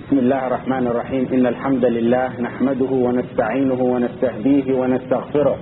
بسم الله الرحمن الرحيم إن الحمد لله نحمده ونستعينه ونستهديه ونستغفره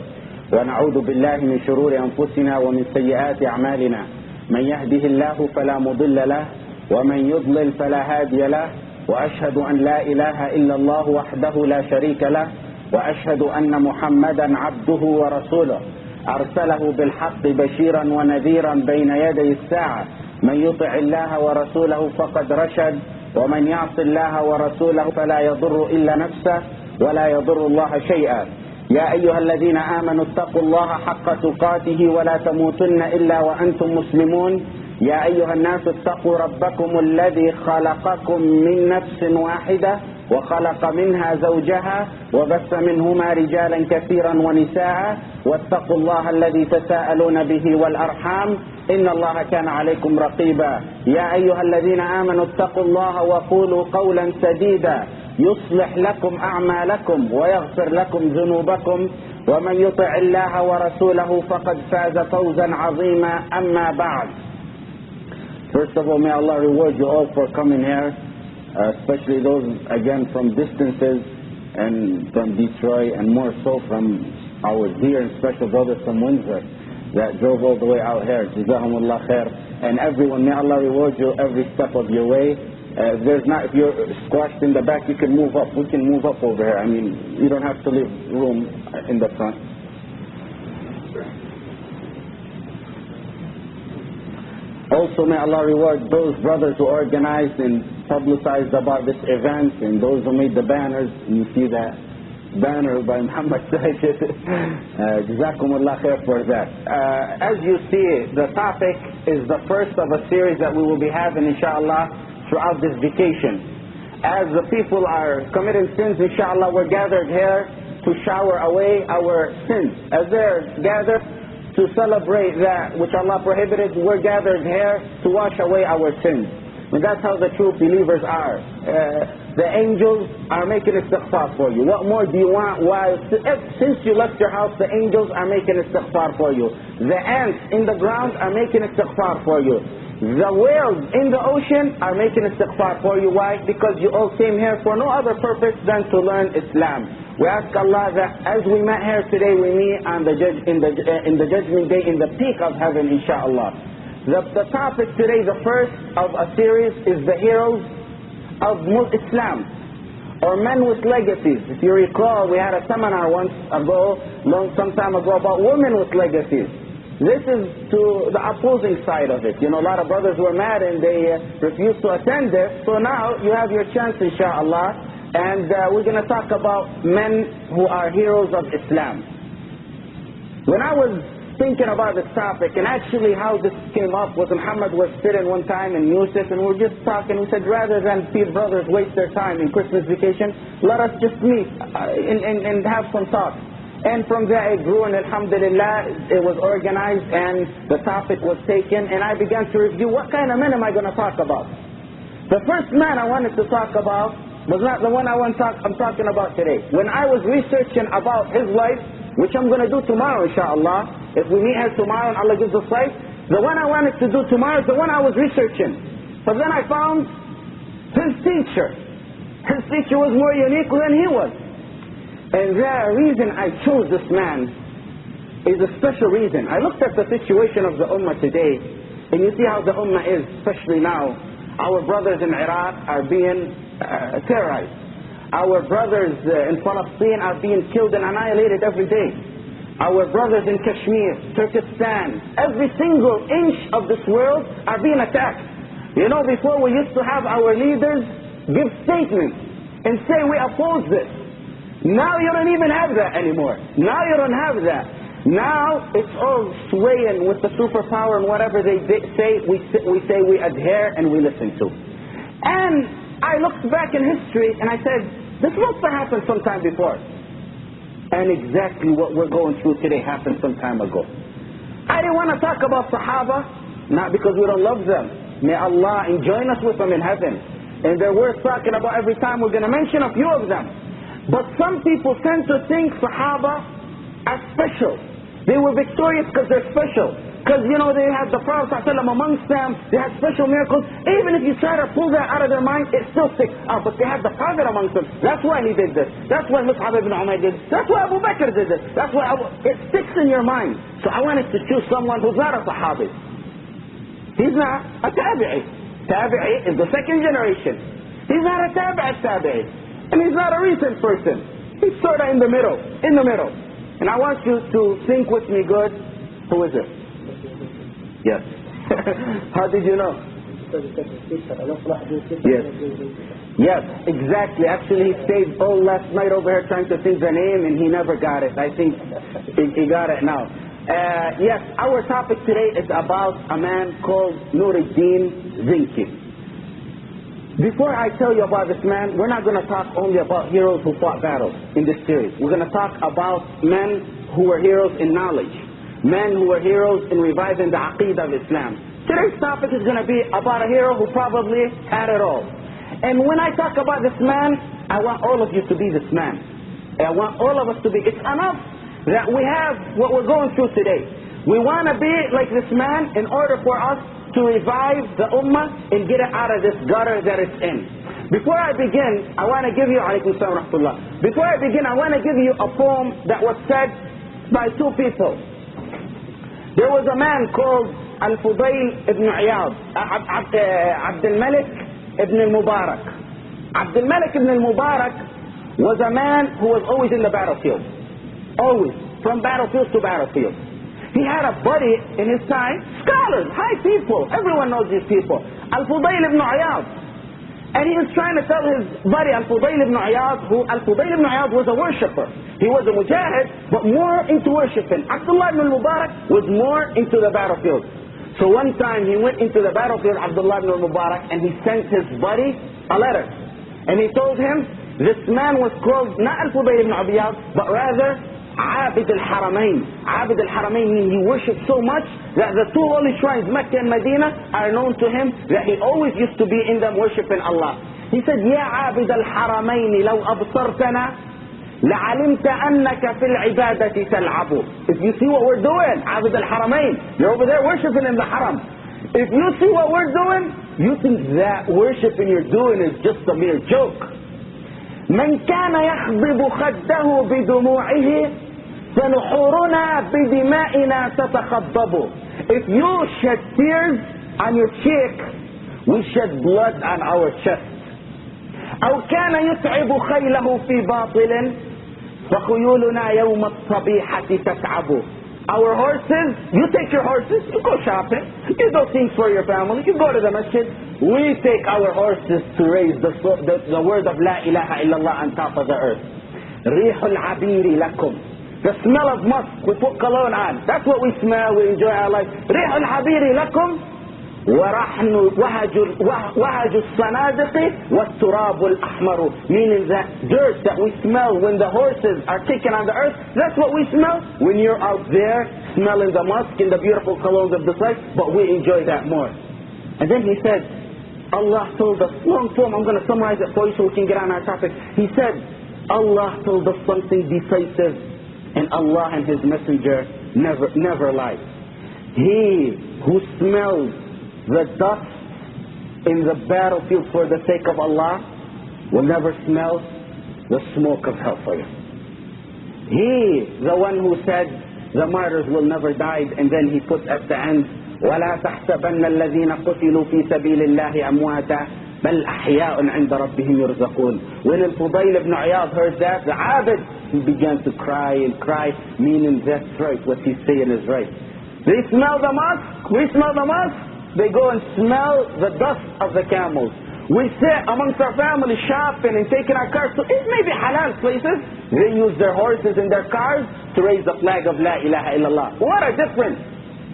ونعوذ بالله من شرور أنفسنا ومن سيئات أعمالنا من يهده الله فلا مضل له ومن يضلل فلا هادي له وأشهد أن لا إله إلا الله وحده لا شريك له وأشهد أن محمدا عبده ورسوله أرسله بالحق بشيرا ونذيرا بين يدي الساعة من يطع الله ورسوله فقد رشد ومن يعص الله ورسوله فلا يضر إلا نفسه ولا يضر الله شيئا يا أيها الذين آمنوا اتقوا الله حق تقاته ولا تموتن إلا وأنتم مسلمون يا أيها الناس اتقوا ربكم الذي خلقكم من نفس واحدة وخلق منها زوجها وبث منهما رجالا كثيرا ونساء واتقوا الله الذي تساءلون به والأرحام إن الله كان عليكم رقيبا يا أيها الذين آمنوا اتقوا الله وقولوا قولا سديدا يصلح لكم أعمالكم ويغفر لكم ذنوبكم ومن يطع الله ورسوله فقد فاز فوزا عظيما أما بعد. First of all, may Allah reward you all for coming here, especially those again from distances and from Detroit and more so from our dear and special brothers from Windsor that drove all the way out here. Jazakumullah khair. And everyone, may Allah reward you every step of your way. If you're squashed in the back, you can move up. We can move up over here. I mean, you don't have to leave room in the front. Also, may Allah reward those brothers who organized and publicized about this event and those who made the banners. And you see that banner by Muhammad Shaykh. Jazakumullah khair for that. As you see, the topic is the first of a series that we will be having, inshallah, throughout this vacation. As the people are committing sins, inshallah, we're gathered here to shower away our sins. As they're gathered to celebrate that which Allah prohibited, we're gathered here to wash away our sins. And that's how the true believers are. The angels are making istighfar for you. What more do you want? Since you left your house, the angels are making istighfar for you. The ants in the ground are making istighfar for you. The whales in the ocean are making istighfar for you. Why? Because you all came here for no other purpose than to learn Islam. We ask Allah that as we met here today, we meet on in the judgment day in the peak of heaven, inshallah. The topic today, the first of a series, is the heroes of Islam, or men with legacies. If you recall, we had a seminar some time ago about women with legacies. This is to the opposing side of it. You know, a lot of brothers were mad and they refused to attend this. So now you have your chance, inshallah. And we're going to talk about men who are heroes of Islam. When I was thinking about this topic, and actually how this came up was Ahmad was sitting one time in Musa, and we were just talking. We said, rather than brothers waste their time in Christmas vacation, let us just meet and have some talk. And from there it grew, and alhamdulillah, it was organized and the topic was taken, and I began to review what kind of men am I going to talk about. The first man I wanted to talk about was not the one I'm talking about today. When I was researching about his life, which I'm going to do tomorrow, inshallah, if we meet here tomorrow and Allah gives us life, the one I wanted to do tomorrow is the one I was researching. But then I found his teacher. His teacher was more unique than he was. And the reason I chose this man is a special reason. I looked at the situation of the ummah today, and you see how the ummah is, especially now. Our brothers in Iraq are being terrorized. Our brothers in Palestine are being killed and annihilated every day. Our brothers in Kashmir, Turkestan, every single inch of this world are being attacked. You know, before we used to have our leaders give statements and say we oppose this. Now you don't even have that anymore. Now you don't have that. Now it's all swaying with the superpower, and whatever they say, we say we adhere and we listen to. And I looked back in history and I said, this must have happened sometime before. And exactly what we're going through today happened some time ago. I didn't want to talk about Sahaba, not because we don't love them. May Allah join us with them in heaven. And they're worth talking about every time. We're going to mention a few of them. But some people tend to think Sahaba are special. They were victorious because they're special. Because, you know, they had the Prophet ﷺ amongst them. They had special miracles. Even if you try to pull that out of their mind, it still sticks. But they had the Prophet amongst them. That's why he did this. That's why Mus'ab ibn Umayr did this. That's why Abu Bakr did this. That's why it sticks in your mind. So I wanted to choose someone who's not a Sahabi. He's not a Tabi'i. Tabi'i is the second generation. He's not a Tabi'i. And he's not a recent person. He's sort of in the middle. In the middle. And I want you to think with me good. Who is it? Yes. How did you know? Yes. Yes, exactly. Actually, he stayed all last night over here trying to think the name and he never got it. I think he got it now. Yes, our topic today is about a man called Nourideen Zinki. Before I tell you about this man, we're not going to talk only about heroes who fought battles in this series. We're going to talk about men who were heroes in knowledge, men who were heroes in reviving the Aqeedah of Islam. Today's topic is going to be about a hero who probably had it all. And when I talk about this man, I want all of you to be this man. I want all of us to be. It's enough that we have what we're going through today. We want to be like this man in order for us to revive the ummah and get it out of this gutter that it's in. Before I begin, I want to give you, alaykum salam wa rahmatullah. Before I begin, I want to give you a poem that was said by two people. There was a man called Al-Fudayl ibn Iyad, Abdul Malik ibn al-Mubarak. Abdul Malik ibn al-Mubarak was a man who was always in the battlefield. Always, from battlefield to battlefield. He had a buddy in his time, scholars, high people. Everyone knows these people. Al-Fudayl ibn Iyad. And he was trying to tell his buddy Al-Fudayl ibn Iyad, who Al-Fudayl ibn Iyad was a worshipper. He was a mujahid, but more into worshiping. Abdullah ibn al-Mubarak was more into the battlefield. So one time he went into the battlefield, Abdullah ibn al-Mubarak, and he sent his buddy a letter. And he told him, this man was called not Al-Fudayl ibn Iyad, but rather Abid al-Haramain. Abid al-Haramain means he worshipped so much that the two holy shrines, Mecca and Medina, are known to him that he always used to be in them worshipping Allah. He said, Ya Abid al-Haramain, law absartana, la'alimta annaka fil ibadati tal'abu. If you see what we're doing, Abid al-Haramain, you're over there worshipping in the haram. If you see what we're doing, you think that worshiping you're doing is just a mere joke. من كان يخضب خده بدموعه فنحورنا بدمائنا تتخضب. If you shed tears on your cheek, we shed blood on our chest. أو كان يتعب خيله في باطل فخيولنا يوم الصبيحة تتعب. Our horses, you take your horses, you go shopping, you do things for your family, you go to the masjid. We take our horses to raise the word of La ilaha illallah on top of the earth. Rihul abiri lakum. The smell of musk, we put cologne on. That's what we smell, we enjoy our life. Rihul abiri lakum. ورحن وهج الصنادق والتراب الأحمر. Meaning that dirt that we smell when the horses are kicking on the earth, that's what we smell when you're out there smelling the musk and the beautiful colognes of the place, but we enjoy that more. And then he said, Allah told us, long form, I'm going to summarize it for you so we can get on our topic. He said, Allah told us something decisive, and Allah and His Messenger never lied. He who smells the dust in the battlefield for the sake of Allah will never smell the smoke of hellfire. He, the one who said the martyrs will never die, and then he put at the end, وَلَا تَحْسَبَنَّ الَّذِينَ قُتِلُوا فِي سَبِيلِ اللَّهِ أَمْوَاتًا بَلْ أَحْيَاءٌ عِنْدَ رَبِّهِمْ يُرْزَقُونَ. When Al-Fudayl ibn Iyad heard that, the Abid, he began to cry and cry, meaning that's right, what he's saying is right. They smell the musk, we smell the musk. They go and smell the dust of the camels. We sit amongst our family shopping and taking our cars to it may be halal places. They use their horses and their cars to raise the flag of La ilaha illallah. What a difference.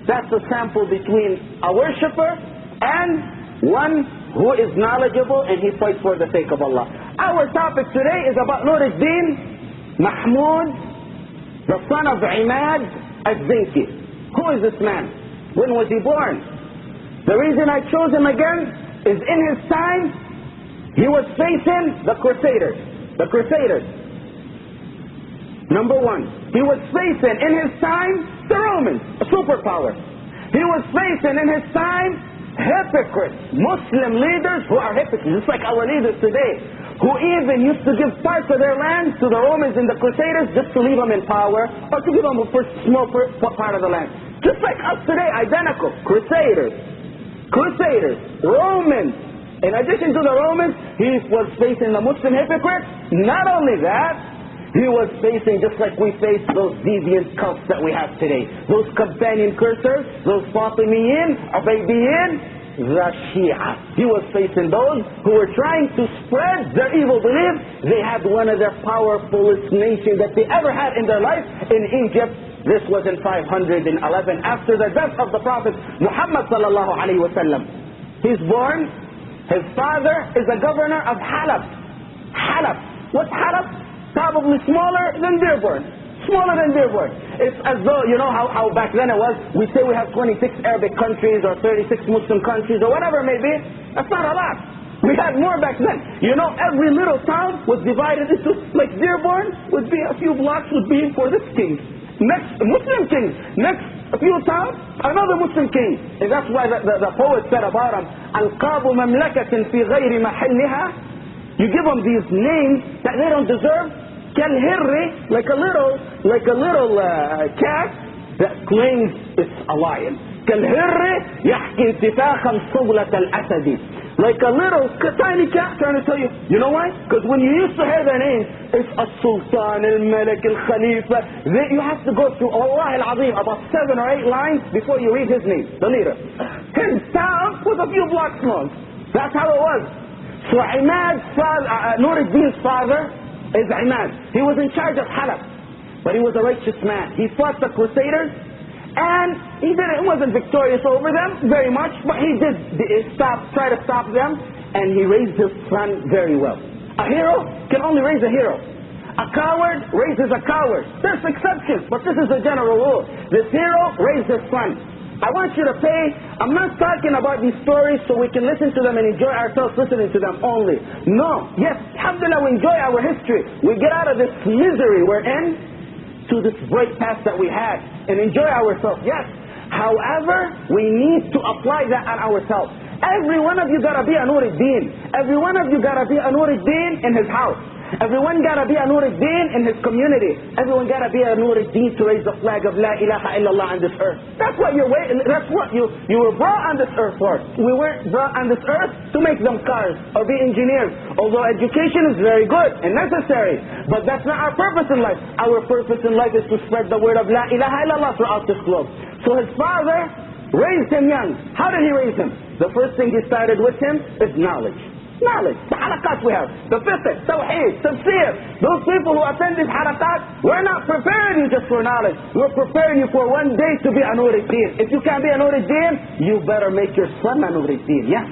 That's a sample between a worshipper and one who is knowledgeable and he fights for the sake of Allah. Our topic today is about Nourideen Mahmud, the son of Ahmad al-Zinki. Who is this man? When was he born? The reason I chose him again is in his time, he was facing the Crusaders. The Crusaders. Number one, he was facing in his time the Romans, a superpower. He was facing in his time hypocrites, Muslim leaders who are hypocrites, just like our leaders today, who even used to give parts of their land to the Romans and the Crusaders just to leave them in power, or to give them a small part of the land. Just like us today, identical. Crusaders, Romans. In addition to the Romans, he was facing the Muslim hypocrites. Not only that, he was facing, just like we face those deviant cults that we have today, those companion cursors, those Fatimiyin, Ubaydiyin, the Shia. He was facing those who were trying to spread their evil beliefs. They had one of their powerfulest nations that they ever had in their life in Egypt. This was in 511 after the death of the Prophet Muhammad sallallahu alaihi wasallam. He's born. His father is a governor of Halab. Halab. What's Halab? Probably smaller than Dearborn. Smaller than Dearborn. It's as though, you know how back then it was, we say we have 26 Arabic countries or 36 Muslim countries or whatever it may be. That's not a lot. We had more back then. You know, every little town was divided into, like Dearborn would be a few blocks would be for this king. Next, Muslim king. Next, a few towns, another Muslim king. And that's why the poet said about him, ألقاب مملكة في غير محلها. You give them these names that they don't deserve. Kalhirri, like a little cat that claims it's a lion. Kalhirri يحكي انتفاخا صولة الأسد. Like a little tiny cat trying to tell you. You know why? Because when you used to hear their names, it's Al-Sultan, Al-Malik, Al-Khalifa. You have to go through Allah Al-Azim about 7 or 8 lines before you read his name, the leader. His town was a few blocks long. That's how it was. So Ahmad's father, Nourideen's father is Ahmad. He was in charge of Halab, but he was a righteous man. He fought the Crusaders, and he wasn't victorious over them very much, but he did try to stop them, and he raised his son very well. A hero can only raise a hero. A coward raises a coward. There's exceptions, but this is the general rule. This hero raised his son. I want you to pay. I'm not talking about these stories so we can listen to them and enjoy ourselves listening to them only. No. Yes, alhamdulillah, we enjoy our history. We get out of this misery we're in to this bright path that we had and enjoy ourselves. Yes. However, we need to apply that on ourselves. Every one of you got to be a Nourideen. Every one of you got to be a Nourideen in his house. Everyone got to be a Nourideen in his community. Everyone got to be a Nourideen to raise the flag of La ilaha illallah on this earth. That's what you were brought on this earth for. We weren't brought on this earth to make them cars or be engineers. Although education is very good and necessary, but that's not our purpose in life. Our purpose in life is to spread the word of La ilaha illallah throughout this globe. So his father raised him young. How did he raise him? The first thing he started with him is knowledge. Knowledge, the halakat we have, the fiqh, tawheed, tafsir. Those people who attend these halakat, we're not preparing you just for knowledge. We're preparing you for one day to be a Nourideen. If you can't be a Nourideen, you better make your son a Nourideen. Yeah,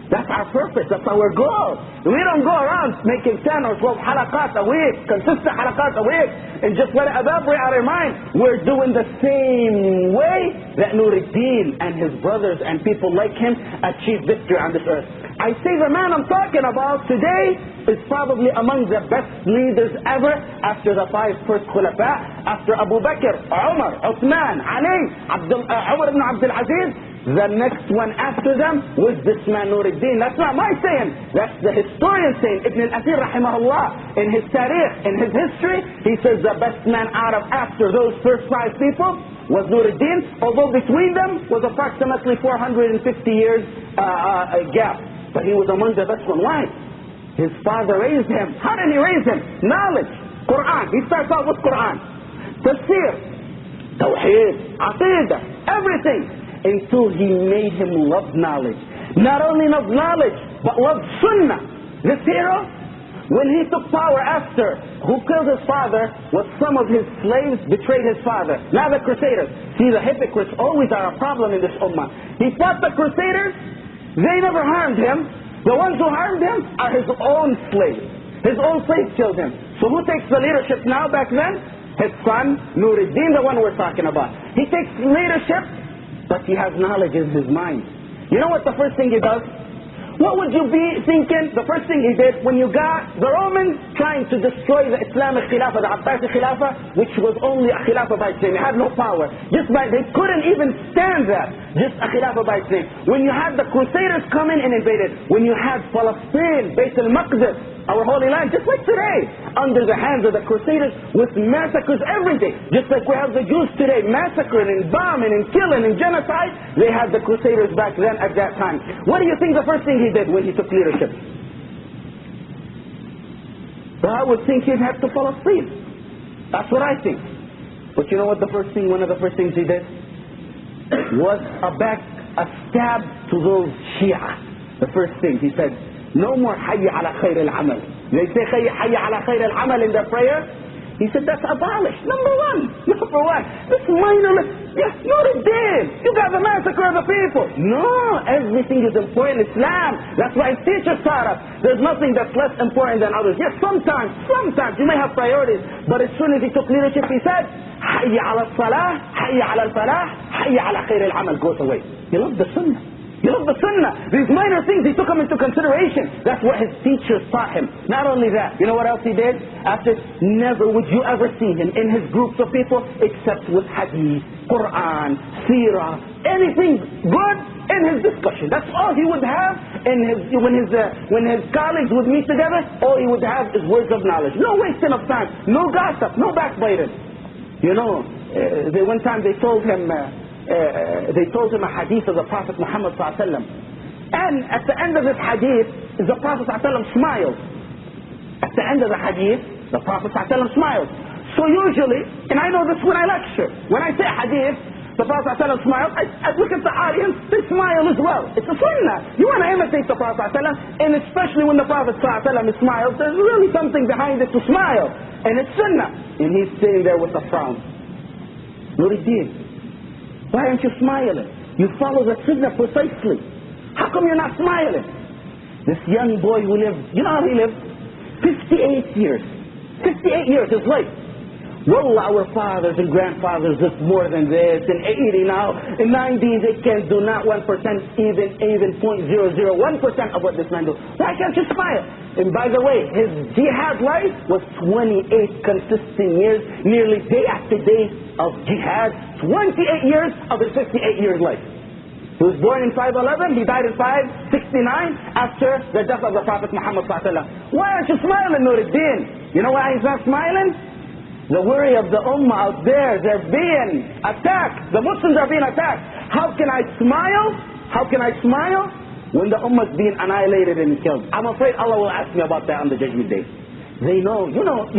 that's our purpose, that's our goal. We don't go around making 10 or 12 halakat a week, consistent halakat a week, and just let it evaporate out of your mind. We're doing the same way that Nourideen and his brothers and people like him achieved victory on this earth. I say the man I'm talking about today is probably among the best leaders ever after the 5 first Khulafa, after Abu Bakr, Umar, Uthman, Ali, Umar ibn Abdul Aziz. The next one after them was this man Nourideen. That's not my saying. That's the historian saying. Ibn al-Athir rahimahullah, in his tarikh, in his history, he says the best man out of after those first 5 people was Nourideen, although between them was approximately 450 years gap. But he was among the best one. Why? His father raised him. How did he raise him? Knowledge. Quran. He starts out with Quran. Tafsir. Tawheed. Aqidah. Everything. Until he made him love knowledge. Not only love knowledge, but love sunnah. This hero, when he took power after, who killed his father was some of his slaves betrayed his father. Now the Crusaders. See, the hypocrites always are a problem in this ummah. He fought the Crusaders. They never harmed him. The ones who harmed him are his own slaves. His own slaves killed him. So who takes the leadership now back then? His son, Nourideen, the one we're talking about. He takes leadership, but he has knowledge in his mind. You know what the first thing he does? What would you be thinking? The first thing he did, when you got the Romans trying to destroy the Islamic Khilafah, the Abbasi Khilafah, which was only a Khilafah by its name. It had no power. They couldn't even stand that. Just a Khilafah by its name. When you had the Crusaders come in and invaded, when you had Palestine, Bayt al-Maqdis, our holy land, just like today, under the hands of the Crusaders, with massacres every day. Just like we have the Jews today, massacring and bombing and killing and genocide, they had the Crusaders back then at that time. What do you think the first thing he did when he took leadership? Well, I would think he'd head to Palestine. That's what I think. But you know what one of the first things he did? Was a stab to those Shia. The first thing he said, no more hayya ala khair al-amal. They say hayya ala khair al-amal in their prayer. He said that's abolished. Number one. This mindless, yes, Nourideen. You got the massacre of the people. No, everything is important in Islam. That's why his teachers taught us. There's nothing that's less important than others. Yes, sometimes you may have priorities. But as soon as he took leadership, he said, hayya ala salah, hayya ala falah, hayya ala khair al-amal goes away. He loved the sunnah. He loved the sunnah. These minor things, he took them into consideration. That's what his teachers taught him. Not only that, you know what else he did? After, never would you ever see him in his groups of people except with hadith, Quran, seerah, anything good in his discussion. That's all he would have when his colleagues would meet together. All he would have is words of knowledge. No wasting of time, no gossip, no backbiting. You know, one time they told him a hadith of the Prophet Muhammad ﷺ. And at the end of this hadith, the Prophet ﷺ smiled. At the end of the hadith, the Prophet ﷺ smiled. So usually, and I know this when I lecture, when I say hadith, the Prophet ﷺ smiled, I look at the audience, they smile as well. It's a sunnah. You want to imitate the Prophet ﷺ, and especially when the Prophet ﷺ smiles, there's really something behind it to smile. And it's sunnah. And he's sitting there with a frown. Nourideen, why aren't you smiling? You follow the sunnah precisely. How come you're not smiling? This young boy who lived, you know how he lived? 58 years. 58 years, his life. Wallah, our fathers and grandfathers lived more than this. In 80 now, in 90 they can't do not 1%, even 0.001% of what this man does. Why can't you smile? And by the way, his jihad life was 28 consistent years, nearly day after day of jihad. 28 years of his 58 years life. He was born in 511, he died in 569 after the death of the Prophet Muhammad ﷺ. Why aren't you smiling, Nourideen? You know why he's not smiling? The worry of the ummah out there, they're being attacked. The Muslims are being attacked. How can I smile? How can I smile when the ummah is being annihilated and killed? I'm afraid Allah will ask me about that on the judgment day. They know, you know,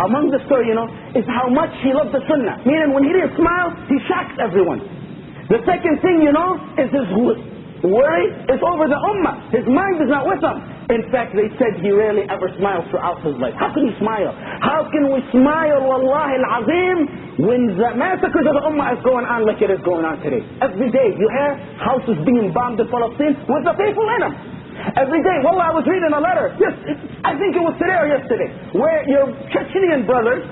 among the story, is how much he loved the sunnah. Meaning when he didn't smile, he shocked everyone. The second thing, is his worry is over the ummah. His mind is not with them. In fact, they said he rarely ever smiles throughout his life. How can you smile? How can we smile, wallahi al-azim, when the massacres of the ummah is going on like it is going on today? Every day you hear houses being bombed in Palestine with the people in them. Every day. Wallah, I was reading a letter. Yes, I think it was today or yesterday, where your Chechenian brothers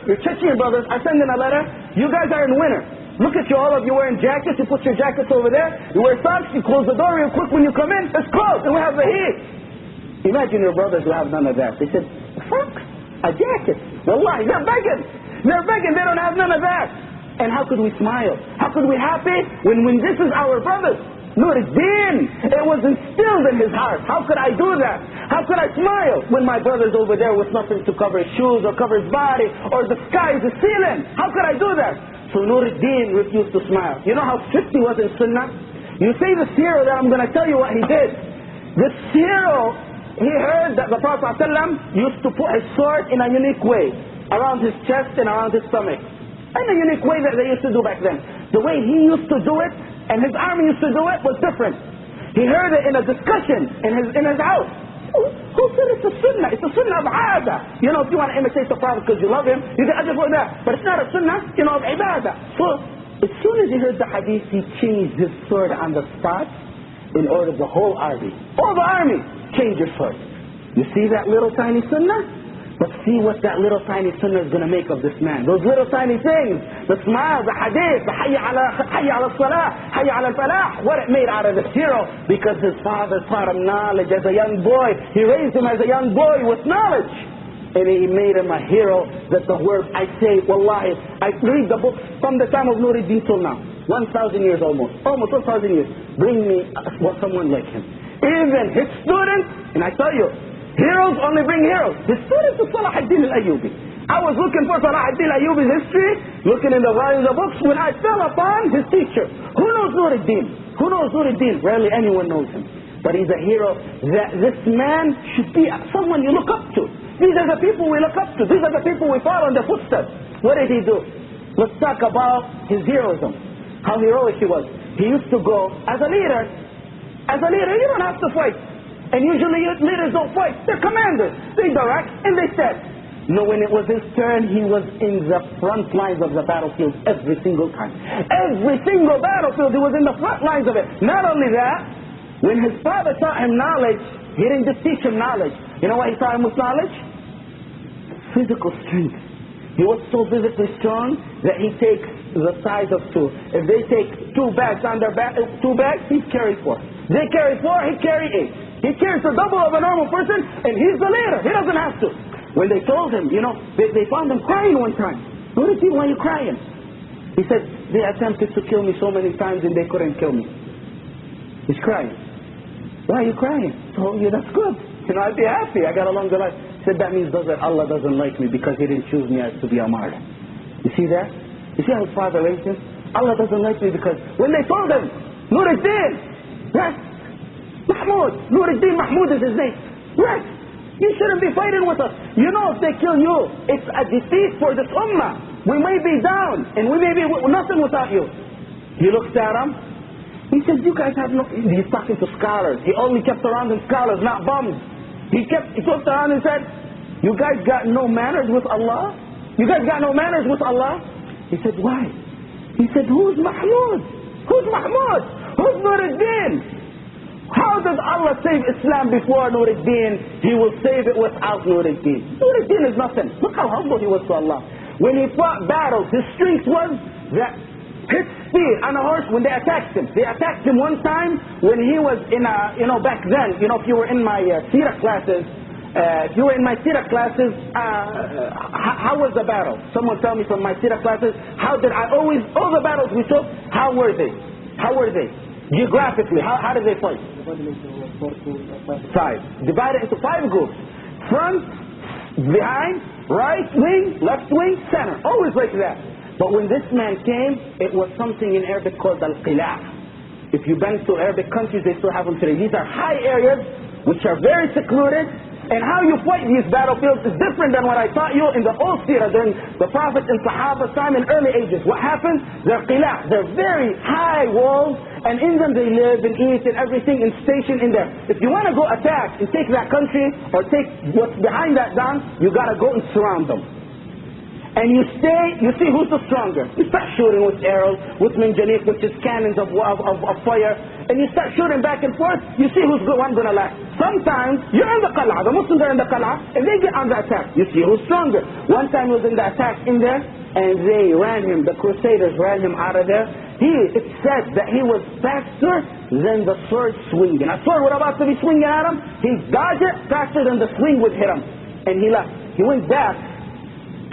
are sending a letter. You guys are in winter. Look at you, all of you wearing jackets. You put your jackets over there. You wear socks. You close the door real quick when you come in. It's closed and we have the heat. Imagine your brothers who have none of that. They said, socks, a jacket. Wallahi, they're begging. They're begging. They don't have none of that. And how could we smile? How could we happy when this is our brothers? Nourideen, it was instilled in his heart. How could I do that? How could I smile when my brother's over there with nothing to cover his shoes or cover his body, or the sky is the ceiling? How could I do that? So Nourideen refused to smile. You know how strict he was in sunnah? You say this hero that I'm going to tell you what he did. This hero, he heard that the Prophet ﷺ used to put his sword in a unique way, around his chest and around his stomach. In a unique way that they used to do back then. The way he used to do it, and his army used to do it, was different. He heard it in a discussion in his house. Who said it's a sunnah? It's a sunnah of aada. If you want to imitate the Prophet because you love him, you can ajr for that. But it's not a sunnah, of ibadah. So, as soon as he heard the hadith, he changed his sword on the spot in order the whole army. All the army, change your sword. You see that little tiny sunnah? But see what that little tiny sunnah is going to make of this man. Those little tiny things, the smile, the hadith, the hayya ala salah, hayya ala falah, what it made out of this hero, because his father taught him knowledge as a young boy. He raised him as a young boy with knowledge. And he made him a hero. That the word, I say, wallahi, I read the books from the time of Nourideen till now. 1,000 years almost 1,000 years. Bring me someone like him. Even his students, and I tell you, heroes only bring heroes. His students is Salahuddin al-Ayyubi. I was looking for Salahuddin al-Ayyubi's history, looking in the volumes of books, when I fell upon his teacher. Who knows Nourideen? Who knows Nourideen? Rarely anyone knows him. But he's a hero. This man should be someone you look up to. These are the people we look up to. These are the people we follow in their footsteps. What did he do? Let's talk about his heroism. How heroic he was. He used to go as a leader. As a leader, you don't have to fight. And usually leaders don't fight. They're commanders. They direct and they set. No, when it was his turn, he was in the front lines of the battlefield every single time. Every single battlefield, he was in the front lines of it. Not only that, when his father taught him knowledge, he didn't just teach him knowledge. You know what he taught him with knowledge? Physical strength. He was so physically strong that he takes the size of two. If they take 2 bags on their back, 2 bags, he carries 4. They carry 4, he carry 8. He carries the double of a normal person, and he's the leader. He doesn't have to. When they told him, you know, they found him crying one time. Nourideen, why are you crying? He said, they attempted to kill me so many times and they couldn't kill me. He's crying. Why are you crying? So, yeah, that's good. You know, I'd be happy. I got along the life. He said, that means that Allah doesn't like me because He didn't choose me as to be a martyr. You see that? You see how his father raised him? Allah doesn't like me because when they told him, Nourideen, rest. Nourideen Mahmoud is his name. Rest. You shouldn't be fighting with us. You know, if they kill you, it's a defeat for this ummah. We may be down, and we may be nothing without you. He looked at him. He said, you guys have no... He's talking to scholars. He only kept around in scholars, not bums. He looked around and said, you guys got no manners with Allah? You guys got no manners with Allah? He said, why? He said, who's Mahmoud? Who's Mahmoud? Who's Nourideen? How does Allah save Islam before Nourideen? He will save it without Nourideen. Nourideen is nothing. Look how humble he was to Allah. When he fought battles, his strength was that his speed on a horse when they attacked him. They attacked him one time when he was in a, you know, back then, you know, if you were in my Sirah classes, how was the battle? Someone tell me from my Sirah classes, how did I always, all the battles we took, how were they? How were they? Geographically, how did they fight? 5. Divided into 5 groups. Front, behind, right wing, left wing, center. Always like that. But when this man came, it was something in Arabic called al-qila'. If you've been to Arabic countries, they still have them today. These are high areas which are very secluded. And how you fight these battlefields is different than what I taught you in the old Sirah, during the Prophet and Sahaba's time in early ages. What happens? They're qila'. They're very high walls, and in them they live and eat and everything and station in there. If you want to go attack and take that country or take what's behind that down, you got to go and surround them. And you see who's the stronger. You start shooting with arrows, with minjaniq, which is cannons of fire, and you start shooting back and forth, you see who's one going to last. Sometimes, you're in the qal'ah, the Muslims are in the qal'ah, and they get on the attack. You see who's stronger. One time he was in the attack in there, and they ran him, the Crusaders ran him out of there. It said that he was faster than the sword swinging. A sword was about to be swinging at him, he dodged it faster than the swing would hit him. And he left. He went back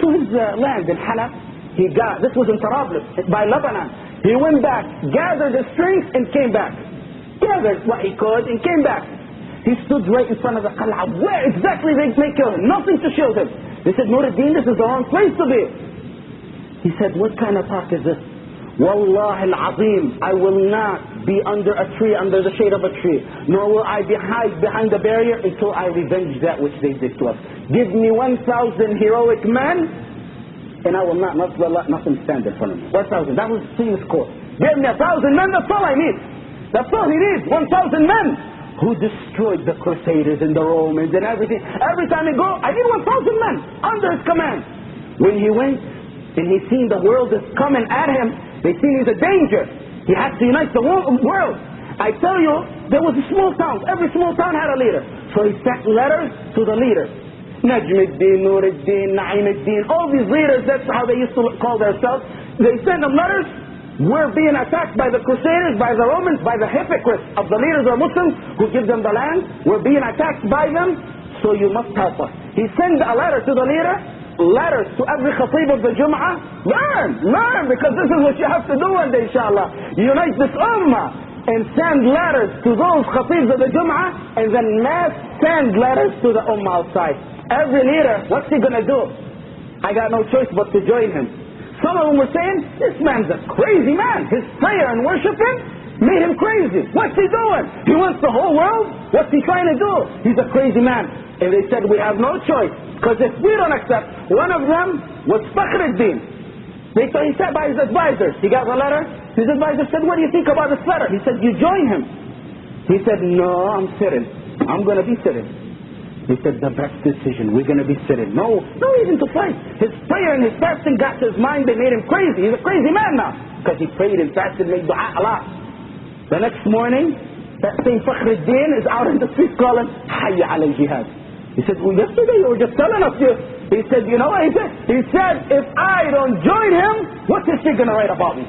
to his land in Halab. This was in Tarablus, by Lebanon. He went back, gathered his strength and came back. Gathered what he could and came back. He stood right in front of the qal'ah. Where exactly they may kill him? Nothing to shield him. They said, Nourideen, this is the wrong place to be. He said, what kind of talk is this? Wallahi al-azim, I will not be under a tree, under the shade of a tree, nor will I hide behind the barrier until I revenge that which they did to us. Give me 1,000 heroic men, and I will not let nothing stand in front of me. 1,000, that was the famous quote. Give me 1,000 men, that's all I need. That's all he needs, 1,000 men, who destroyed the Crusaders and the Romans and everything. Every time he go, I need 1,000 men under his command. When he went, and he seen the world is coming at him, they seen he's a danger. He has to unite the world. I tell you, there was a small town. Every small town had a leader. So he sent letters to the leaders. Najmuddin, Nourideen, Naimuddin, all these leaders, that's how they used to call themselves. They send them letters. We're being attacked by the Crusaders, by the Romans, by the hypocrites of the leaders of Muslims who give them the land. We're being attacked by them, so you must help us. He sends a letter to the leader, letters to every khatib of the Jum'ah. Learn, because this is what you have to do one day, inshallah. Unite this ummah and send letters to those khatibs of the Jum'ah, and then mass send letters to the ummah outside. Every leader, what's he going to do? I got no choice but to join him. Some of them were saying, this man's a crazy man. His prayer and worshiping made him crazy. What's he doing? He wants the whole world? What's he trying to do? He's a crazy man. And they said, we have no choice. Because if we don't accept, one of them was Fakhruddin. He sat by his advisors. He got the letter. His advisor said, what do you think about this letter? He said, you join him. He said, no, I'm sitting. I'm going to be sitting. He said, the best decision. We're going to be sitting. No reason to fight. His prayer and his fasting got to his mind. They made him crazy. He's a crazy man now. Because he prayed and fasted and made dua a lot. The next morning, that same Fakhruddin is out in the street calling, Hayya ala al-jihad. He said, well, yesterday you were just telling us this. He said, you know what he said? He said, if I don't join him, what's history going to write about me?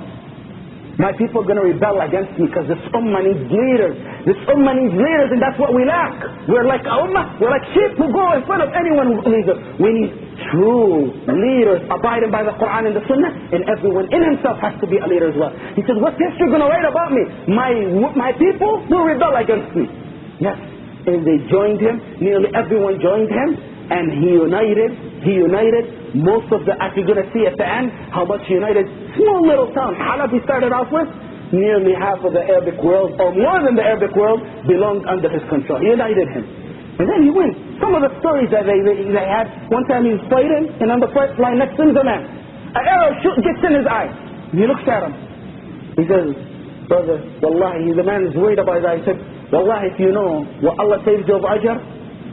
My people are going to rebel against me because this ummah needs leaders. This ummah needs leaders, and that's what we lack. We're like a ummah. We're like sheep who go in front of anyone who leads us. We need true leaders abiding by the Quran and the Sunnah, and everyone in himself has to be a leader as well. He said, what's history going to write about me? My people will rebel against me. Yes. And they joined him. Nearly everyone joined him, and he united. Most of the, as you're going to see at the end, how much he united. Small little town, Halab he started off with, nearly half of the Arabic world, or more than the Arabic world, belonged under his control. He united him. And then he went. Some of the stories that they had, one time he was fighting, and on the first line next to him is a man. An arrow gets in his eye. He looks at him. He says, brother, wallahi, the man is worried about his eye. He said, wallahi, if you know what Allah saves you of ajr,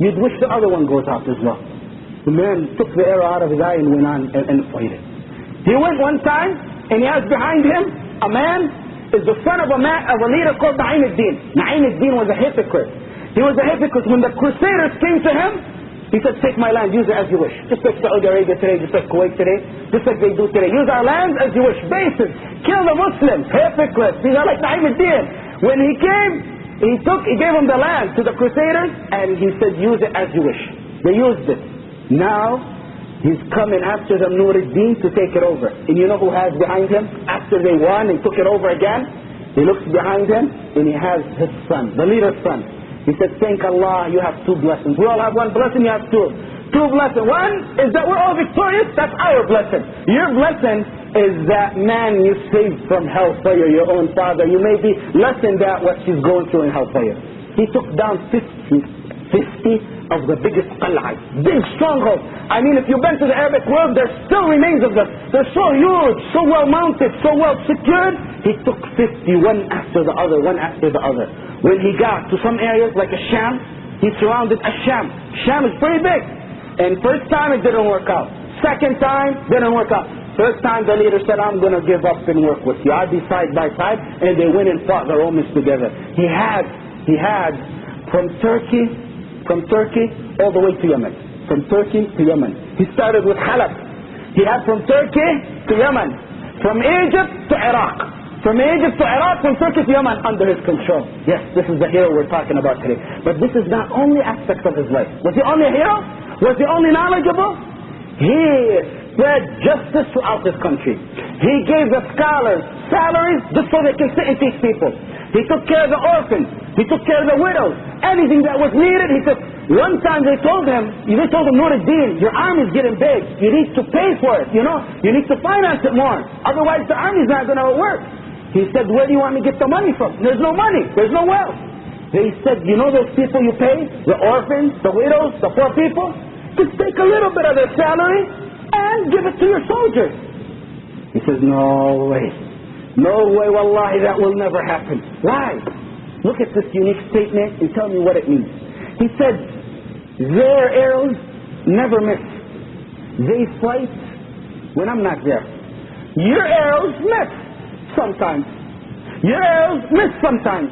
you'd wish the other one goes out as well. The man took the arrow out of his eye and went on and fought it. He went one time, and he has behind him a man, is the son of a leader called Naimuddin. Naimuddin was a hypocrite. He was a hypocrite. When the Crusaders came to him, he said, take my land, use it as you wish. Just like Saudi Arabia today, just like Kuwait today, just like they do today. Use our lands as you wish. Bases. Kill the Muslims. Hypocrites. These are like Naimuddin. When he came, he gave him the land to the Crusaders, and he said, use it as you wish. They used it. Now, he's coming after the Nourideen to take it over. And you know who has behind him? After they won and took it over again, he looks behind him, and he has his son, the leader's son. He said, thank Allah, you have two blessings. We all have one blessing, you have two. Two blessings. One is that we're all victorious. That's our blessing. Your blessing is that man you saved from hellfire, your own father. You may be less than that what she's going through in hellfire. He took down 50 of the biggest qal'as, big strongholds. I mean, if you've been to the Arabic world, there still remains of them. They're so huge, so well mounted, so well secured. He took 50, one after the other, one after the other. When he got to some areas like Sham, he surrounded Sham. Sham is pretty big. And first time it didn't work out. Second time, didn't work out. First time the leader said, I'm going to give up and work with you. I'll be side by side. And they went and fought the Romans together. He had from Turkey all the way to Yemen. From Turkey to Yemen. He started with Halab. He had from Turkey to Yemen. From Egypt to Iraq. From Egypt to Iraq, from Turkey to Yemen, under his control. Yes, this is the hero we're talking about today. But this is not only aspect of his life. Was he only a hero? Was he only knowledgeable? He spread justice throughout his country. He gave the scholars salaries just so they can sit and teach people. He took care of the orphans. He took care of the widows. Anything that was needed, he took. One time they told him, Nourideen, your army's getting big. You need to pay for it, you know. You need to finance it more. Otherwise the army's not going to work. He said, where do you want me to get the money from? There's no money. There's no wealth. They said, you know those people you pay? The orphans, the widows, the poor people? Just take a little bit of their salary and give it to your soldiers. He says, no way. No way, wallahi, that will never happen. Why? Look at this unique statement and tell me what it means. He said, their arrows never miss. They fight when I'm not there. Your arrows miss sometimes. Your arrows miss sometimes.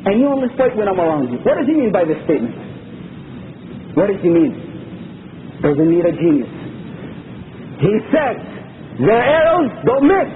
And you only fight when I'm around you. What does he mean by this statement? What does he mean? doesn't need a genius. He said, their arrows don't miss.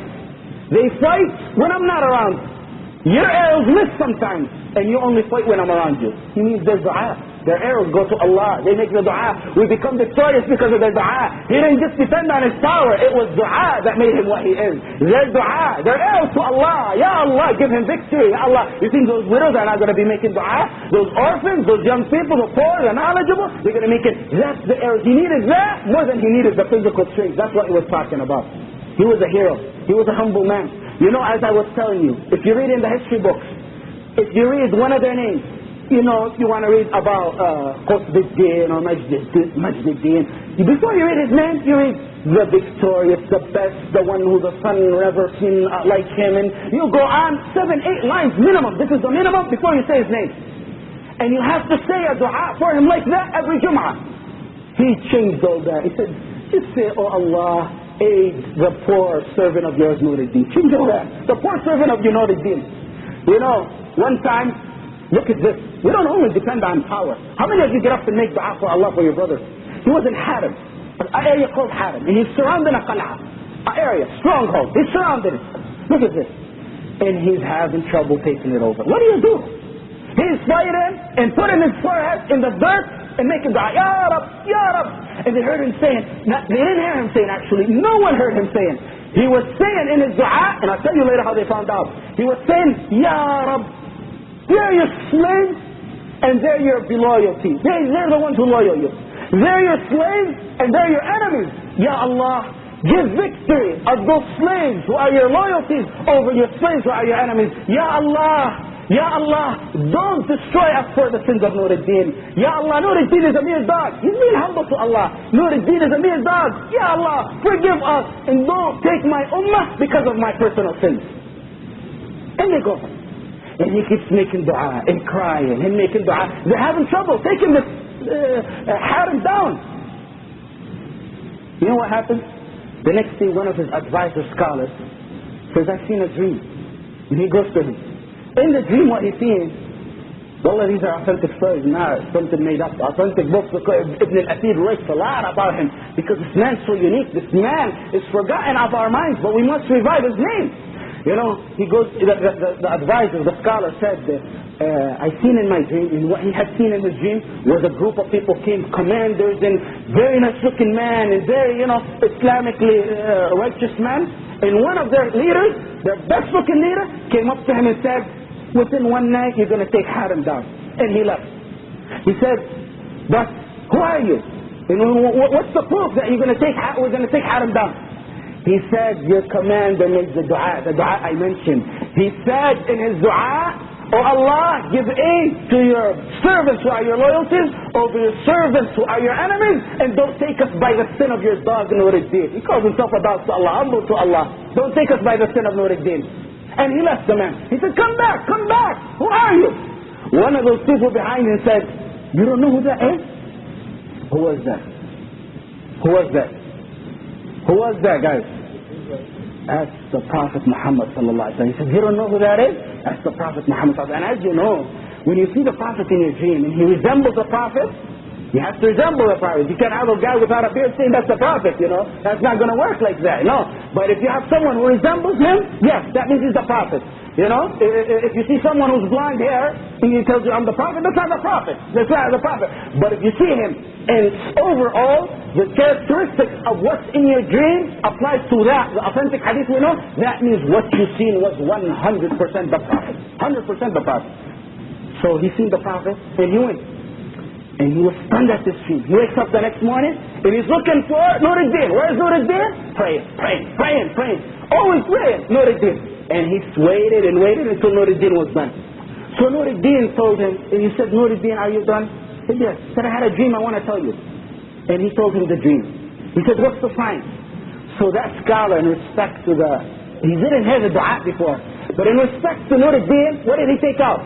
They fight when I'm not around. Your arrows miss sometimes, and you only fight when I'm around you. He means their dua. Their arrows go to Allah. They make the dua. We become victorious because of their dua. He didn't just depend on his power. It was dua that made him what he is. Their dua. Their arrows to Allah. Ya Allah, give him victory. Ya Allah. You think those widows are not going to be making dua? Those orphans, those young people, the poor, the knowledgeable, they're going to make it. That's the arrows. He needed that more than he needed the physical strength. That's what he was talking about. He was a hero. He was a humble man. You know, as I was telling you, if you read in the history books, if you read one of their names, you know, if you want to read about Qutbuddin or Majduddin, before you read his name, you read the victorious, the best, the one who the sun never seen like him, and you go on 7, 8 lines minimum. This is the minimum before you say his name. And you have to say a dua for him like that every Jum'ah. He changed all that. He said, just say, oh Allah, aid the poor servant of yours, Nourideen. Change all that. The poor servant of your Nourideen. You know, one time, look at this. We don't only depend on power. How many of you get up and make dua for Allah for your brothers? He was in Haram, an area called Haram, and he's surrounding a qal'ah, an area, stronghold. He's surrounded it. Look at this. And he's having trouble taking it over. What do? He's fighting and putting his forehead in the dirt and making dua, Ya Rab, Ya Rab. And they heard him saying, they didn't hear him saying actually, no one heard him saying. He was saying in his dua, and I'll tell you later how they found out. He was saying, Ya Rab, they're your slaves and they're your loyalty. They're the ones who loyal you. They're your slaves and they're your enemies. Ya Allah, give victory of those slaves who are your loyalties over your slaves who are your enemies. Ya Allah, Ya Allah, don't destroy us for the sins of Nourideen. Ya Allah, Nourideen is a mere dog. He's being humble to Allah. Nourideen is a mere dog. Ya Allah, forgive us and don't take my ummah because of my personal sins. And they go. And he keeps making dua and crying and making dua. They're having trouble taking this Haram down. You know what happens? The next day, one of his advisor scholars says, I've seen a dream. And he goes to him. In the dream, what he's seeing, wallah, these are authentic stories, not something made up. Authentic books. Ibn al-Athir writes a lot about him because this man's so unique. This man is forgotten of our minds, but we must revive his name. You know, he goes, the advisor, the scholar said, I seen in my dream, and what he had seen in his dream was a group of people came, commanders and very nice looking man and very, Islamically righteous man. And one of their leaders, their best looking leader, came up to him and said, within one night you're going to take Haram down. And he left. He said, but who are you? And what's the proof that we're going to take Haram down? He said, your commander made the dua I mentioned. He said in his dua, oh Allah, give aid to your servants who are your loyalties over your servants who are your enemies, and don't take us by the sin of your dog Nourideen. He calls himself a dog to Allah, humble to Allah. Don't take us by the sin of Nourideen. And he left the man. He said, come back. Who are you? One of those people behind him said, you don't know who that is? Who was that? Who was that, guys? That's the Prophet Muhammad sallallahu alaihi wasallam. He said, you don't know who that is? That's the Prophet Muhammad sallallahu alaihi wasallam. And as you know, when you see the Prophet in your dream and he resembles the Prophet, you have to resemble the Prophet. You can't have a guy without a beard saying that's the Prophet, That's not going to work like that, no. But if you have someone who resembles him, yes, that means he's the Prophet. If you see someone who's blonde hair and he tells you I'm the Prophet, that's not the Prophet. That's not the Prophet. But if you see him and overall the characteristics of what's in your dream applies to that, the authentic hadith we know, that means what you seen was 100% the Prophet. 100% the Prophet. So he seen the Prophet and he went. And he was stunned at this dream. He wakes up the next morning and he's looking for Nourideen. Where's Nourideen? Praying. Always praying, Nourideen. And he waited until Nourideen was done. So Nourideen told him, and he said, Nourideen, are you done? He said, yes. He said, I had a dream, I want to tell you. And he told him the dream. He said, what's the sign? So that scholar, in respect to he didn't hear the dua before, but in respect to Nourideen, what did he take out?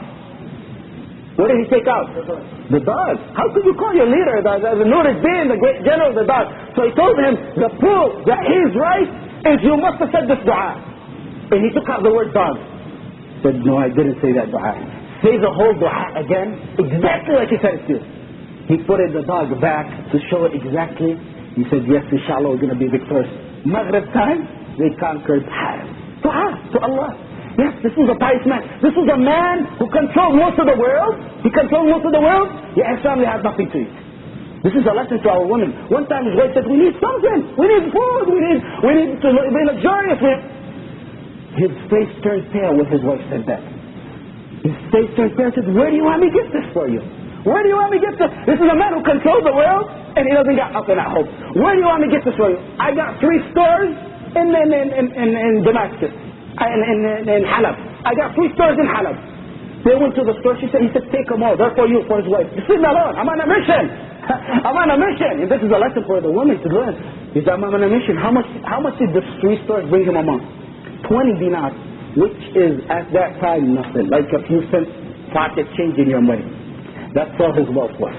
The dog. How could you call your leader, the Nourideen, the great general, the dog? So he told him, the proof that he's right is you must have said this dua. And he took out the word dog. He said, no, I didn't say that dua. Say the whole dua again, exactly like he said it to you. He put the dog back to show it exactly. He said, yes, inshallah, we're going to be victorious. Maghrib time, they conquered Harib. To Allah. Yes, this is a pious man. This is a man who controlled most of the world. He controlled most of the world, yet his family had nothing to eat. This is a lesson to our women. One time his wife said, we need something. We need food. We need to be luxurious. His face turned pale when his wife said that. His face turned pale and said, where do you want me to get this for you? Where do you want me to get this? This is a man who controls the world and he doesn't got nothing at home. Where do you want me to get this for you? I got 3 stores in Damascus, in Halab. I got 3 stores in Halab. They went to the store. He said, take them all. They're for you, for his wife. Just leave me alone. I'm on a mission. I'm on a mission. And this is a lesson for the women to learn. He said, I'm on a mission. How much did the 3 stores bring him a month? 20 dinars, which is at that time nothing. Like a few cents pocket change in your money. That's all his wealth was.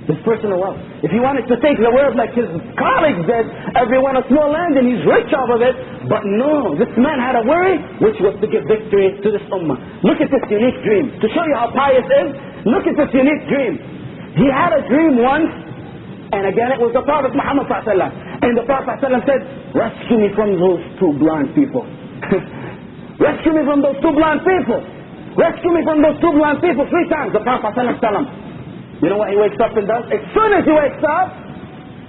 His personal wealth. If he wanted to take the world like his colleagues did, everyone a small land and he's rich off of it. But no, this man had a worry, which was to give victory to this ummah. Look at this unique dream. To show you how pious is, look at this unique dream. He had a dream once, and again it was the Prophet Muhammad ﷺ. And the Prophet ﷺ said, rescue me from those 2 blind people. Rescue me from those 2 blind people. Rescue me from those 2 blind people 3 times. The Prophet ﷺ tell him. You know what he wakes up and does? As soon as he wakes up,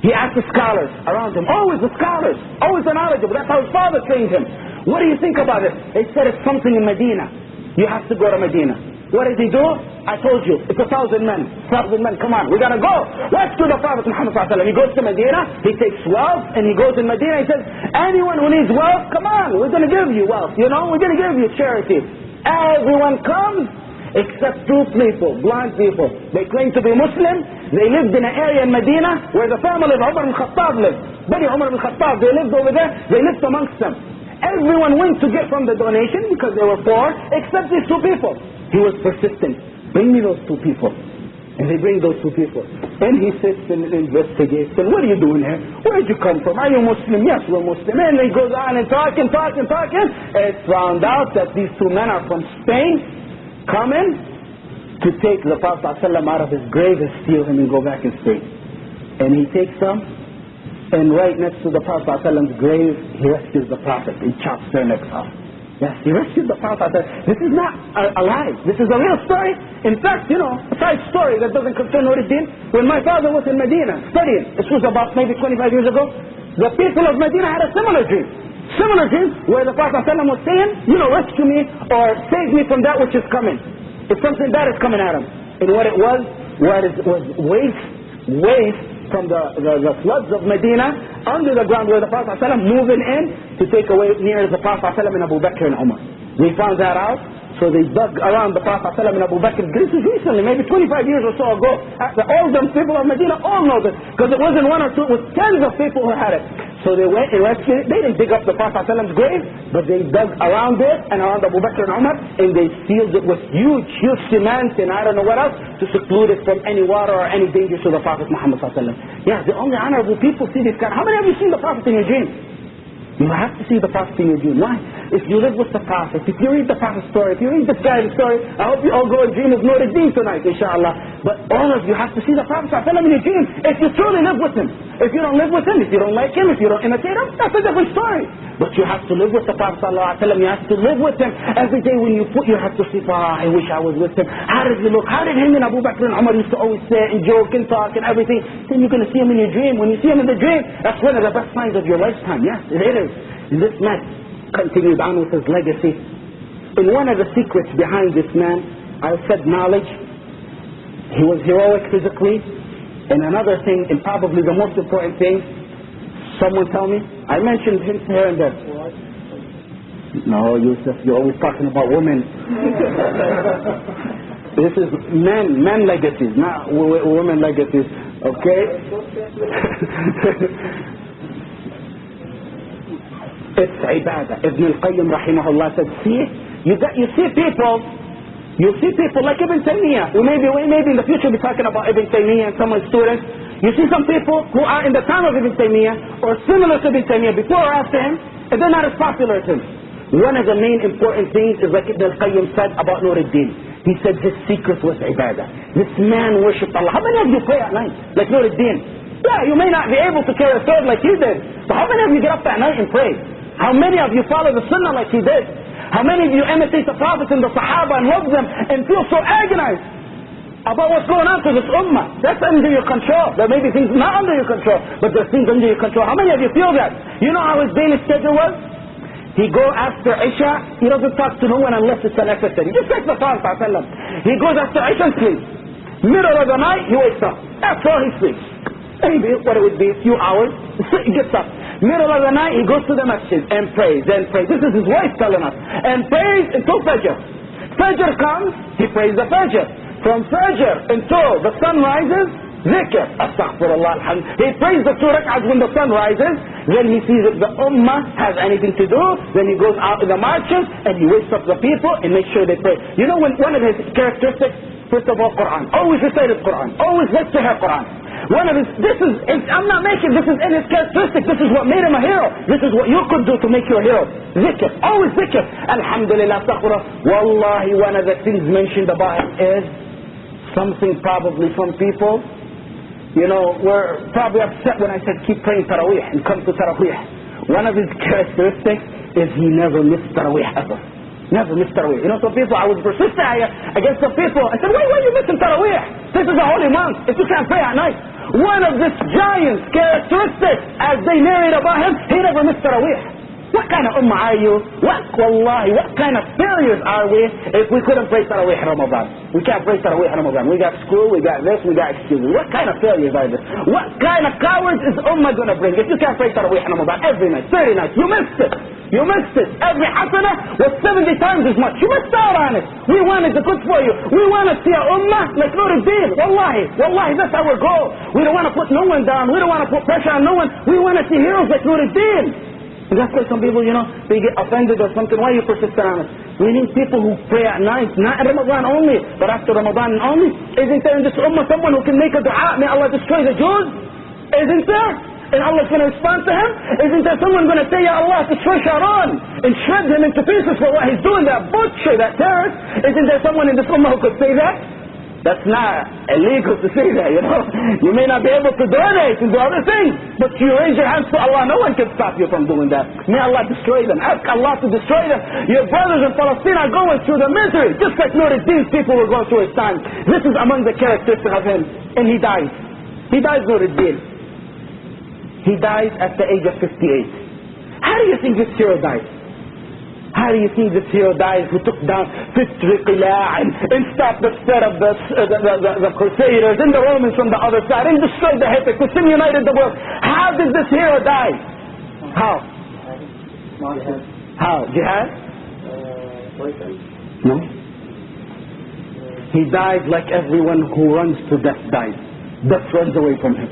he asks the scholars around him. Always the scholars. Always the knowledgeable. That's how his father trained him. What do you think about it? They said it's something in Medina. You have to go to Medina. What does he do? I told you, it's 1,000 men. 1,000 men, come on, we gotta go. Let's do the Prophet Muhammad ﷺ. He goes to Medina, he takes wealth, and he goes in Medina, he says, anyone who needs wealth, come on, we're gonna give you wealth, you know, we're gonna give you charity. Everyone comes, except 2 people, blind people. They claim to be Muslim, they lived in an area in Medina where the family of Umar ibn Khattab lived. Bani Umar ibn Khattab, they lived over there, they lived amongst them. Everyone went to get from the donation because they were poor, except these 2 people. He was persistent. Bring me those 2 people. And they bring those 2 people. And he sits and investigates. And what are you doing here? Where did you come from? Are you Muslim? Yes, we're Muslim. And he goes on and talking. It's found out that these 2 men are from Spain, coming to take the Prophet ﷺ out of his grave and steal him and go back in Spain. And he takes them, and right next to the Prophet ﷺ's grave, he rescues the Prophet. He chops their necks off. Yes, he rescued the Prophet. This is not a lie. This is a real story. In fact, you know, a side story that doesn't concern Nourideen. When my father was in Medina studying, this was about maybe 25 years ago, the people of Medina had a similar dream. Similar dream where the Prophet ﷺ was saying, you know, rescue me or save me from that which is coming. If something bad is coming at him. And what it was waste from the floods of Medina under the ground where the Prophet ﷺ moving in to take away near the Prophet ﷺ and Abu Bakr and Umar. They found that out, so they dug around the Prophet ﷺ and Abu Bakr. This is recently, maybe 25 years or so ago. All them people of Medina all know this, because it wasn't 1 or 2, it was tens of people who had it. So they went and rescued it. They didn't dig up the Prophet ﷺ's grave, but they dug around it and around Abu Bakr and Umar, and they sealed it with huge cement and I don't know what else to seclude it from any water or any danger to the Prophet Muhammad ﷺ. Yeah, the only honorable people see this kind. How many of you seen the Prophet in your dream? You have to see the Prophet in your dream. Why? If you live with the Prophet, if you read the Prophet's story, if you read this guy's story, I hope you all go and dream of Nourideen tonight, inshallah. But all of you have to see the Prophet ﷺ in your dream if you truly live with him. If you don't live with him, if you don't like him, if you don't imitate him, that's a different story. But you have to live with the Prophet ﷺ. You have to live with him. Every day when you put your head to sleep, I wish I was with him. How did he look? How did him and Abu Bakr and Umar used to always say and joke and talk and everything? Then you're going to see him in your dream. When you see him in the dream, that's one of the best signs of your lifetime. Yes, it is. And this man continued on with his legacy. And one of the secrets behind this man, I said knowledge. He was heroic physically. And another thing, and probably the most important thing, someone tell me, I mentioned him here and there. No, Yusuf, you're always talking about women. This is men legacies, not women legacies, okay? It's ibadah. Ibn al-Qayyim rahimahullah said, you see people like Ibn Taymiyyah. We maybe in the future be talking about Ibn Taymiyyah and some of his students. You see some people who are in the time of Ibn Taymiyyah or similar to Ibn Taymiyyah before or after him, and they're not as popular as him. One of the main important things is like Ibn al-Qayyim said about Nourideen. He said his secret was ibadah. This man worshipped Allah. How many of you pray at night like Nourideen? Yeah, you may not be able to carry a sword like he did, but how many of you get up at night and pray? How many of you follow the sunnah like he did? How many of you imitate the prophets and the sahaba and love them and feel so agonized about what's going on to this ummah? That's under your control. There may be things not under your control, but there's things under your control. How many of you feel that? You know how his daily schedule was? He go after Isha, he doesn't talk to no one unless it's a necessary. Just like the Prophet ﷺ. He goes after Isha and sleeps. Middle of the night, he wakes up. That's all he sleeps. Maybe what it would be, a few hours, he gets up. Middle of the night, he goes to the masjid and prays and prays. This is his wife telling us. And prays until Fajr. Fajr comes, he prays the Fajr. From Fajr until the sun rises, zikr, astaghfirullah, alhamdulillah. He prays the 2 rak'ahs when the sun rises. Then he sees if the ummah has anything to do. Then he goes out in the marches and he wakes up the people and makes sure they pray. You know when one of his characteristics, first of all, Quran. Always recited Quran. Always likes to hear Quran. One of his, I'm not making, this is in his characteristic. This is what made him a hero. This is what you could do to make you a hero. Zikr. Always zikr. Alhamdulillah, astaghfirullah. Wallahi, one of the things mentioned about him is something probably some people, you know, were probably upset when I said keep praying Taraweeh and come to Taraweeh. One of his characteristics is he never missed Taraweeh ever. Never missed Taraweeh. You know, some people, I was persistent against some people. I said, why are you missing Taraweeh? This is a holy month. If you can't pray at night. One of this giant's characteristics, as they narrate about him, he never missed Taraweeh. What kind of ummah are you? Wallahi, what kind of failures are we if we couldn't pray Taraweeh in Ramadan? We can't pray Taraweeh in Ramadan. We got school, we got this, we got excuses. What kind of failures are this? What kind of cowards is ummah going to bring if you can't pray Taraweeh in Ramadan every night, 30 nights? You missed it. You missed it. Every hasanah was 70 times as much. You missed out on it. We wanted the good for you. We want to see a ummah like Nourideen. Wallahi, that's our goal. We don't want to put no one down. We don't want to put pressure on no one. We want to see heroes like Nourideen. And that's why some people, you know, they get offended or something. Why are you persistent on it? We need people who pray at night, not in Ramadan only, but after Ramadan only. Isn't there in this ummah someone who can make a dua, may Allah destroy the Jews? Isn't there? And Allah's going to respond to him? Isn't there someone going to say, Ya Allah, destroy Sharon and shred him into pieces for what he's doing, that butcher, that terrorist? Isn't there someone in this ummah who could say that? That's not illegal to say that, you know. You may not be able to donate and do other things, but you raise your hands to Allah, no one can stop you from doing that. May Allah destroy them. Ask Allah to destroy them. Your brothers in Palestine are going through the misery, just like Nourideen's people were going through his time. This is among the characteristics of him. And he dies. He dies, Nourideen. He dies at the age of 58. How do you think this hero died? How do you think this hero dies who took down 50 qila' and stopped the spread of the Crusaders and the Romans from the other side and destroyed the hypocrites and united the world? How did this hero die? How? How? Jihad? No. He died like everyone who runs to death dies. Death runs away from him.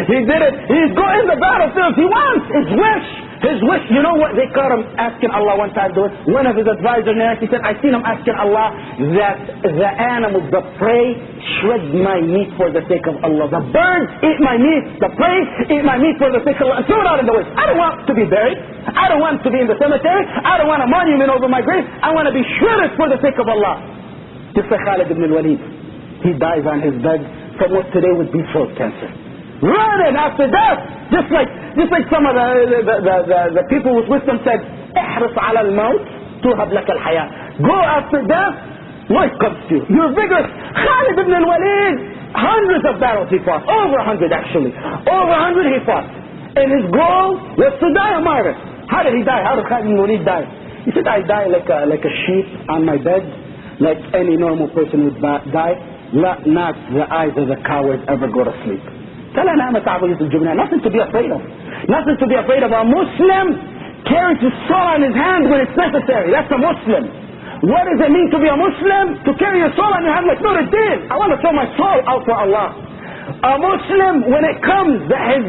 He did it. He's going in the battlefield. He wants his wish. His wish, you know what they caught him asking Allah one time to it? One of his advisors narrated, he said, I seen him asking Allah that the animals, the prey, shred my meat for the sake of Allah. The birds eat my meat. The prey eat my meat for the sake of Allah. And throw it out in the waste. I don't want to be buried. I don't want to be in the cemetery. I don't want a monument over my grave. I want to be shredded for the sake of Allah. Just like Khalid ibn al-Walid. He dies on his bed from what today would be throat cancer. Running after death, just like some of the people with wisdom said, احرص على الموت تهب لك الحياة. Go after death, life comes to you. You're vigorous. Khalid ibn al-Walid, hundreds of battles he fought, over 100 actually, over 100 he fought, and his goal was to die a martyr. How did he die? How did Khalid ibn al-Walid die? He said, I die like a sheep on my bed, like any normal person would die. Let not the eyes of the coward ever go to sleep. Nothing to be afraid of. Nothing to be afraid of. A Muslim carries his soul on his hand when it's necessary. That's a Muslim. What does it mean to be a Muslim? To carry your soul on your hand like Nourideen. I want to throw my soul out for Allah. A Muslim, when it comes that his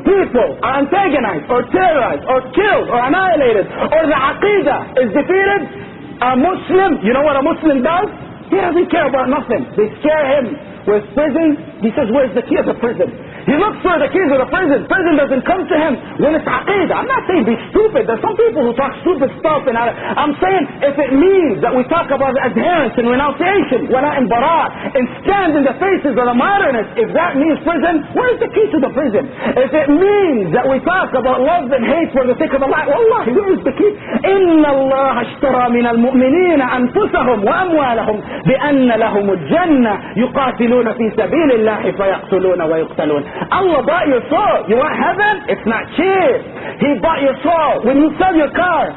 people are antagonized or terrorized or killed or annihilated or the aqidah is defeated, a Muslim, you know what a Muslim does? He doesn't care about nothing. They scare him with prison. He says, where's the key of the prison? He looks for the keys of the prison. Prison doesn't come to him when it's aqidah. I'm not saying be stupid. There's some people who talk stupid stuff. And I'm saying if it means that we talk about adherence and renunciation, wala and bara, and stand in the faces of the modernists, if that means prison, where's the key to the prison? If it means that we talk about love and hate for the sake of Allah, wallahi, where is the key? إِنَّ اللَّهَ اشْتَرَى مِنَ الْمُؤْمِنِينَ أَنفُسَهُمْ وَأَمْوَالَهُم بِأَنَّ لَهُمُ الْجَنَّةَ يُقَاتِلُونَ فِي سَبِيلِ اللَّهِ فَيَقْتُلُونَ وَيُقْتَلُونَ. Allah bought your soul. You want heaven? It's not cheap. He bought your soul. When you sell your car,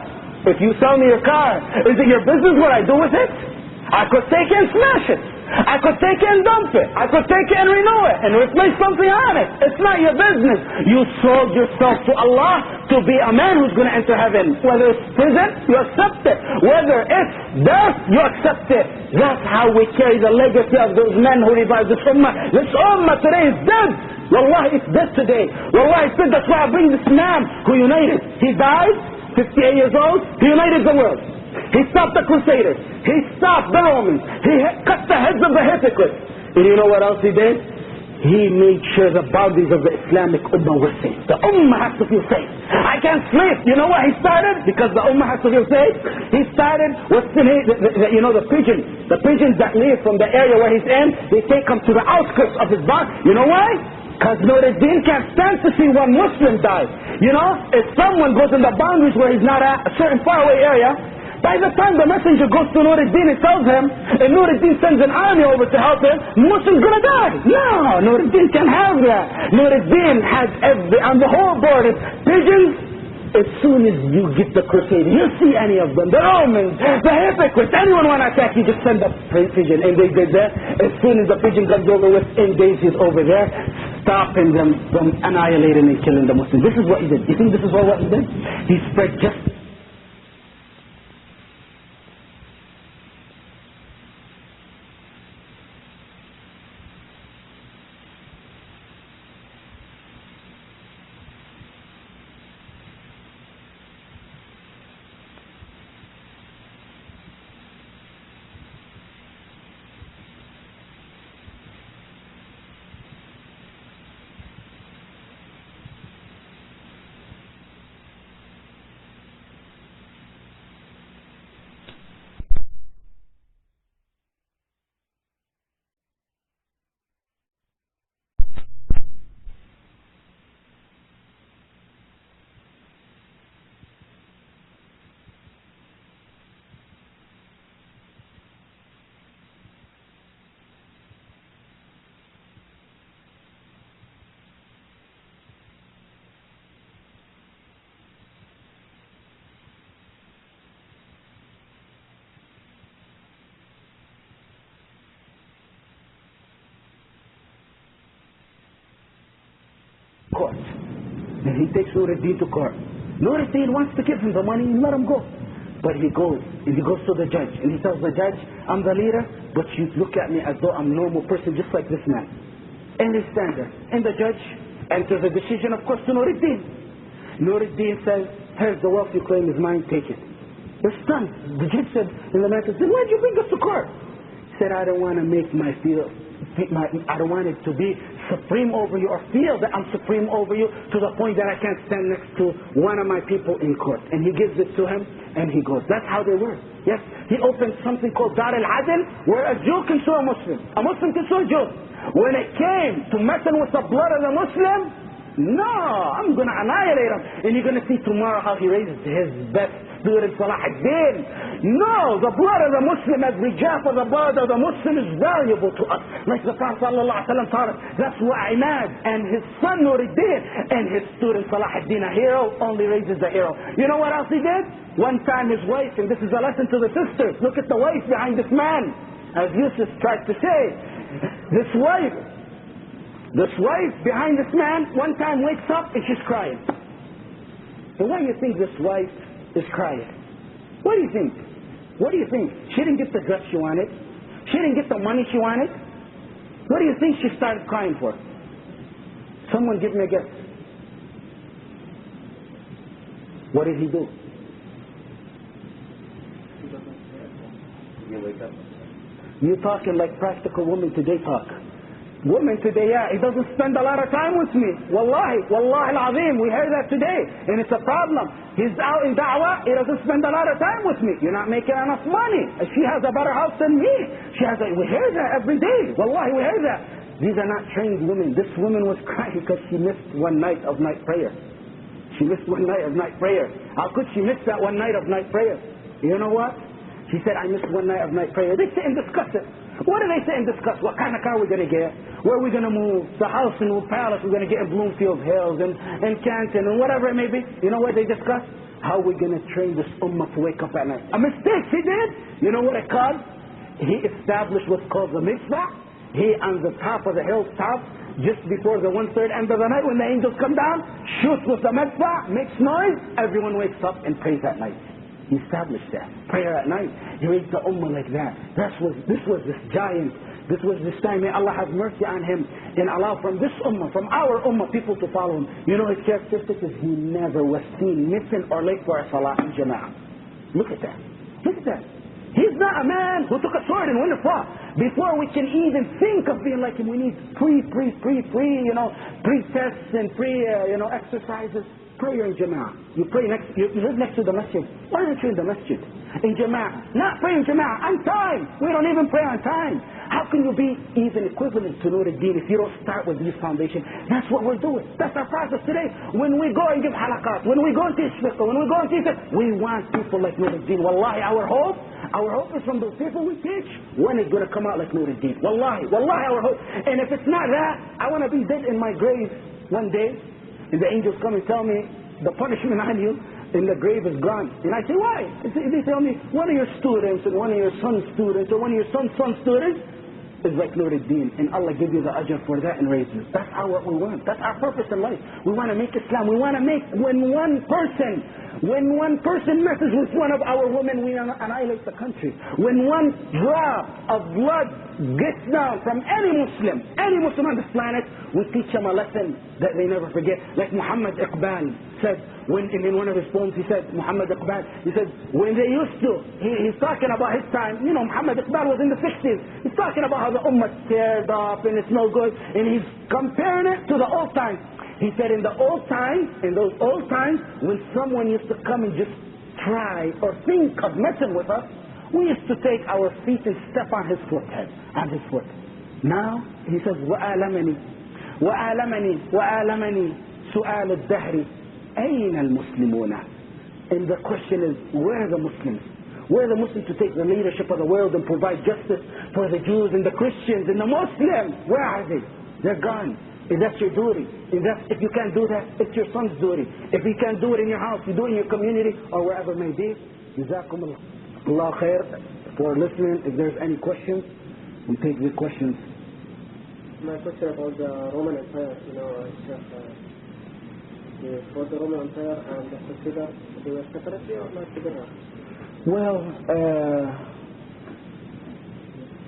if you sell me your car, is it your business what I do with it? I could take it and smash it. I could take it and dump it. I could take it and renew it and replace something on it. It's not your business. You sold yourself to Allah to be a man who's going to enter heaven. Whether it's prison, you accept it. Whether it's death, you accept it. That's how we carry the legacy of those men who revived this ummah. This ummah today is dead. Wallahi, it's dead today. Wallahi, it's dead. That's why I bring this man who united. He died, 58 years old. He united the world. He stopped the Crusaders. He stopped the Romans. He cut the heads of the hypocrites. And you know what else he did? He made sure the boundaries of the Islamic Ummah were safe. The Ummah has to feel safe. I can't sleep. You know what he started? Because the Ummah has to feel safe. He started what's the name? The pigeons. The pigeons that leave from the area where he's in, they take him to the outskirts of his body. You know why? Because Nourideen can't stand to see one Muslim die. You know, if someone goes in the boundaries where he's not at a certain faraway area, by the time the messenger goes to Nourideen and tells him, and Nourideen sends an army over to help him, Muslim's gonna die. No, Nourideen can't have that. Nourideen has on the whole board, it's pigeons. As soon as you get the Crusaders, you see any of them, the Romans, the hypocrites, anyone want to attack you, just send a pigeon. And they did that. As soon as the pigeon comes over with, in days he's over there, stopping them from annihilating and killing the Muslims. This is what he did. You think this is what he did? He spread justice. Court. And he takes Nourideen to court. Nourideen wants to give him the money and let him go. But he goes, and he goes to the judge, and he tells the judge, I'm the leader, but you look at me as though I'm a normal person, just like this man. And they stand there. And the judge enters a decision, of course, to Nourideen. Nourideen says, here's the wealth you claim is mine, take it. They're stunned. The judge said, and the man said, then why'd you bring us to court? He said, I don't want to make I don't want it to be supreme over you or feel that I'm supreme over you to the point that I can't stand next to one of my people in court. And he gives it to him and he goes. That's how they were. Yes, he opened something called Dar al-Adl where a Jew can sue a Muslim can sue a Jew. When it came to messing with the blood of the Muslim, no, I'm going to annihilate him. And you're going to see tomorrow how he raises his best student, Salah ad-Din. No, the blood of the Muslim, as rijaf of the blood of the Muslim is valuable to us. Like the Prophet ﷺ taught us. That's why Ahmad and his son Nourideen and his student Salah ad-Din, a hero, only raises the hero. You know what else he did? One time his wife, and this is a lesson to the sisters, look at the wife behind this man. As Yusuf tried to say, this wife behind this man one time wakes up and she's crying. And why do you think this wife is crying? What do you think? What do you think? She didn't get the dress she wanted. She didn't get the money she wanted. What do you think she started crying for? Someone give me a guess. What did he do? You talking like practical women today talk. Women today, he doesn't spend a lot of time with me. Wallahi al-azim, we hear that today. And it's a problem. He's out in da'wah, he doesn't spend a lot of time with me. You're not making enough money. She has a better house than me. We hear that every day. Wallahi, we hear that. These are not trained women. This woman was crying because she missed one night of night prayer. She missed one night of night prayer. How could she miss that one night of night prayer? You know what? She said, I missed one night of night prayer. They sit and discuss it. What do they sit and discuss? What kind of car we're going to get? Where are we going to move? The house in the palace we're going to get in Bloomfield Hills and Canton and whatever it may be. You know what they discuss? How we're going to train this ummah to wake up at night. A mistake he did. You know what it caused? He established what's called the mitzvah. He on the top of the hilltop, just before the 1/3 end of the night, when the angels come down, shoots with the mitzvah, makes noise, everyone wakes up and prays at night. He established that. Prayer at night. He raised the ummah like that. This was this giant. This was this time. May Allah have mercy on him and allow from this ummah, from our ummah, people to follow him. You know his characteristic is he never was seen missing or late for a salah in jama'ah. Look at that. Look at that. He's not a man who took a sword and went to fought. Before we can even think of being like him, we need pre-tests and exercises. Prayer in jama'ah. You live next to the masjid. Why aren't you in the masjid? In jama'ah. Not pray in jama'ah. On time. We don't even pray on time. How can you be even equivalent to Nourideen if you don't start with these foundations? That's what we're doing. That's our process today. When we go and give halaqat, when we go and teach fiqh, when we go and teach it, we want people like Nourideen. Wallahi, our hope is from those people we teach. When is going to come out like Nourideen? Wallahi, our hope. And if it's not that, I want to be dead in my grave one day. And the angels come and tell me the punishment on you in the grave is gone. And I say, why? They tell me, one of your students and one of your son's students or one of your son's students is like Nourideen. And Allah give you the ajr for that and raise you. That's what we want. That's our purpose in life. We want to make Islam. We want to make, when one person messes with one of our women, we annihilate the country. When one drop of blood gets down from any Muslim on this planet, we teach them a lesson that they never forget. Like Muhammad Iqbal said, in one of his poems, he said, Muhammad Iqbal, he said, when they used to, he's talking about his time, Muhammad Iqbal was in the 60s, he's talking about how the ummah teared up and it's no good, and he's comparing it to the old times. He said in those old times, when someone used to come and just try or think of messing with us, we used to take our feet and step on his foot. Now, he says, وَآلَمَنِي سُؤَالُ الدَّهْرِ أَيْنَ الْمُسْلِمُونَ. And the question is, where are the Muslims? Where are the Muslims to take the leadership of the world and provide justice for the Jews and the Christians and the Muslims? Where are they? They're gone. Is that your duty? If you can't do that, it's your son's duty. If you can't do it in your house, you do it in your community or wherever it may be. Jazakum Allah khair for listening. If there's any questions, we take the questions. My question about the Roman Empire, for the Roman Empire and the Crusader, they were separately or not together? Well,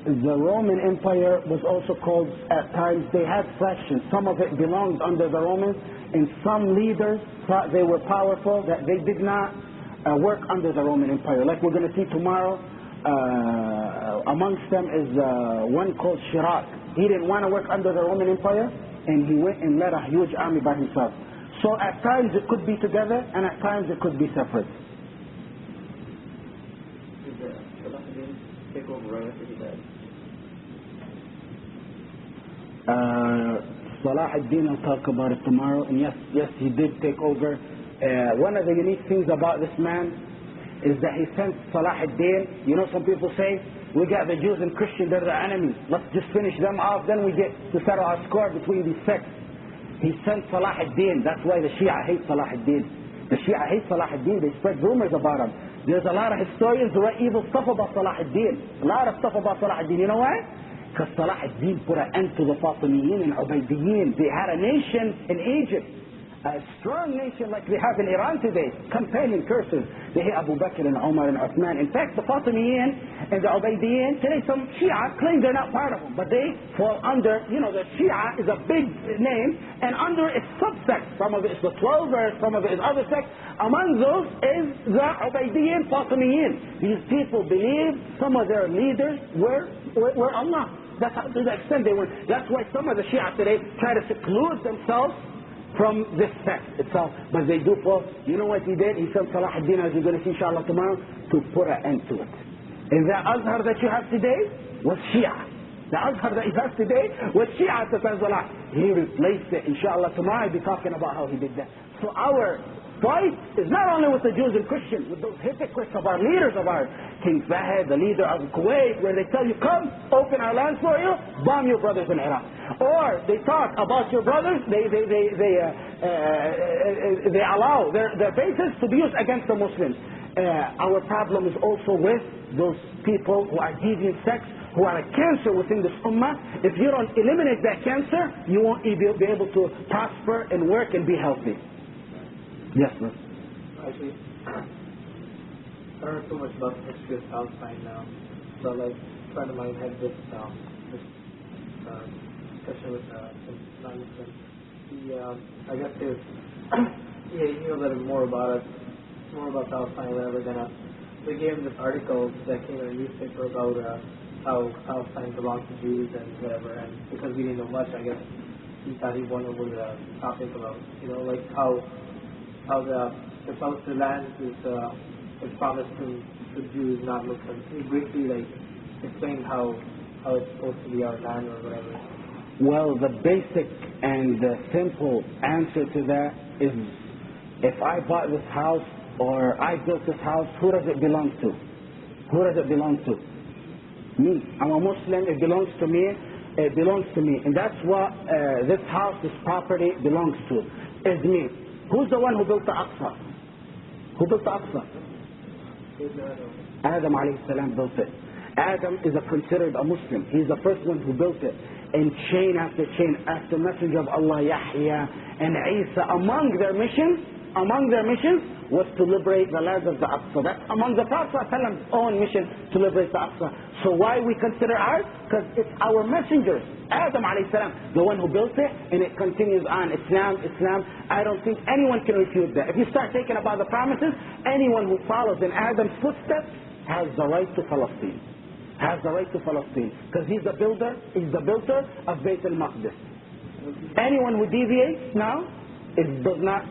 the Roman Empire was also called, at times, they had fractions. Some of it belonged under the Romans, and some leaders thought they were powerful, that they did not work under the Roman Empire. Like we're going to see tomorrow, amongst them is one called Shirak. He didn't want to work under the Roman Empire, and he went and led a huge army by himself. So at times it could be together, and at times it could be separate. Did Salahuddin take over after he died? Salahuddin, I'll talk about it tomorrow. And yes, he did take over. One of the unique things about this man is that he sent Salahuddin. Some people say, we got the Jews and Christians, they're the enemies. Let's just finish them off, then we get to settle our score between these sects. He sent Salahuddin. That's why the Shia hate Salahuddin. The Shia hate Salahuddin. They spread rumors about him. There's a lot of historians who write evil stuff about Salahuddin. A lot of stuff about Salahuddin. You know why? Because Salahuddin put an end to the Fatimiyin and Ubaydiyyin. They had a nation in Egypt, a strong nation like they have in Iran today, campaigning curses. They hate Abu Bakr and Umar and Uthman. In fact, the Fatimiyin and the Ubaydiyyin, today some Shia claim they're not part of them, but they fall under, the Shia is a big name, and under its subsects. Some of it is the 12ers, some of it is other sects. Among those is the Ubaydiyyin, Fatimiyin. These people believe some of their leaders were Allah. That's how, to the extent they went. That's why some of the Shia today try to seclude themselves from this sect itself. But they do fall. You know what he did? He said, Salah ad-Din, as you're going to see inshallah tomorrow, to put an end to it. And the Azhar that you have today was Shia. The Azhar that you have today was Shia at the Tanzala. He replaced it. Inshallah tomorrow I'll be talking about how he did that. So our fight is not only with the Jews and Christians, with those hypocrites of our leaders of ours. King Fahd, the leader of Kuwait, where they tell you, come, open our lands for you, bomb your brothers in Iraq. Or they talk about your brothers, they allow their bases to be used against the Muslims. Our problem is also with those people who are deviant sects, who are a cancer within this ummah. If you don't eliminate that cancer, you won't be able to prosper and work and be healthy. Yes, sir. Actually, I don't know so much about the history of Palestine now, but like a friend of mine had this discussion with some friends, and he, I guess he knew a little more about Palestine or whatever than us. They gave him this article that came in a newspaper about how Palestine belongs to Jews and whatever, and because we didn't know much, I guess he thought he won over the topic about, like how the Palestinian land is promised to Jews, not Muslims. He briefly explained how it's supposed to be our land or whatever. Well, the basic and the simple answer to that is, if I bought this house or I built this house, who does it belong to? Who does it belong to? Me. I'm a Muslim, it belongs to me. It belongs to me. And that's what this house, this property belongs to, is me. Who's the one who built the Aqsa? Who built the Aqsa? Adam alayhi salam built it. Adam is considered a Muslim. He's the first one who built it. And chain after messenger of Allah, Yahya and Isa, among their missions was to liberate the land of the Aqsa. That's among the Prophet's own mission, to liberate the Aqsa. So why we consider ours? Because it's our messengers, Adam alayhi salam, the one who built it, and it continues on. Islam. I don't think anyone can refute that. If you start thinking about the promises, anyone who follows in Adam's footsteps has the right to Palestine. Has the right to Palestine. Because he's the builder of Bayt al-Maqdis. Anyone who deviates now, it does not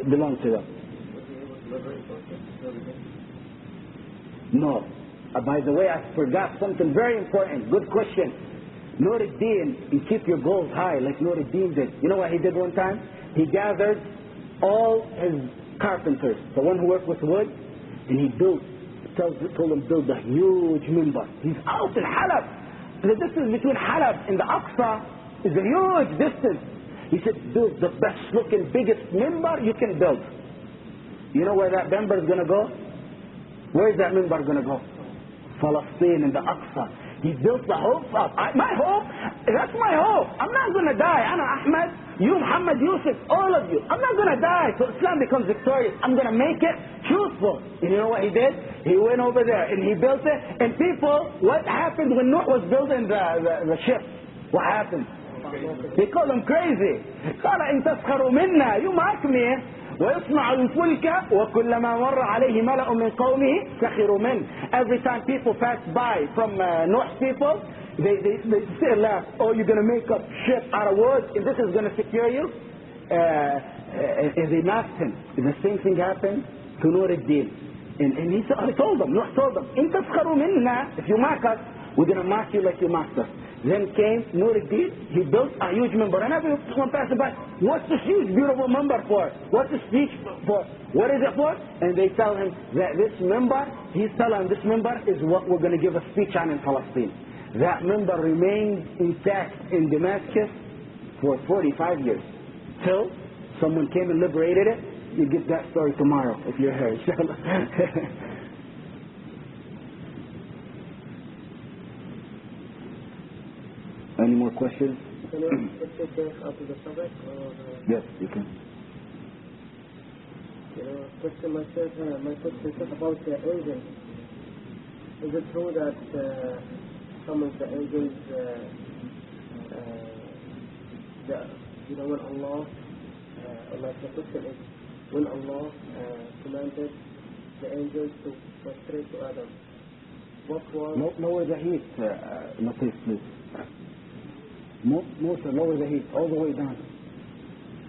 belong to them. No. By the way, I forgot something very important. Good question. Nourideen, you keep your goals high like Nourideen did. You know what he did one time? He gathered all his carpenters, the one who worked with wood, and he told them build a huge minbar. He's out in Halab. The distance between Halab and the Aqsa is a huge distance. He said, build the best looking, biggest minbar you can build. You know where that minbar is going to go? Where is that minbar going to go? Palestine and the Aqsa. He built the hope up. My hope, that's my hope. I'm not going to die. Ana Ahmad, you Muhammad, Yusuf, all of you. I'm not going to die so Islam becomes victorious. I'm going to make it truthful. And you know what he did? He went over there and he built it. And people, what happened when Nuh was building the ship? What happened? They call him crazy. قال إن تسخروا منا, you mock me. ويصنع الفلك وكلما مر عليه ملأ من قومه سخروا منه. Every time people pass by from Noah's people, they still laugh. Oh, you're going to make a ship out of wood and this is going to secure you? And they mocked him. The same thing happened to Nourideen. And he told them, Noah told them, إن تسخروا منا, if you mock us, we're going to mock you like you mocked us. Then came Nourideen, he built a huge minbar. And everyone passed by, what's this huge beautiful minbar for? What's this speech for? What is it for? And they tell him that this minbar, he's telling them this minbar is what we're going to give a speech on in Palestine. That minbar remained intact in Damascus for 45 years. Till someone came and liberated it. You get that story tomorrow if you're here, inshallah. Any more questions? Can you take this out of the subject? Yes, you can. Question my question is about the angels. Is it true that some of the angels, when Allah, like the question is, when Allah commanded the angels to prostrate to Adam, what was... Lower the heat, Latif, please. Musa, lower the heat, all the way down.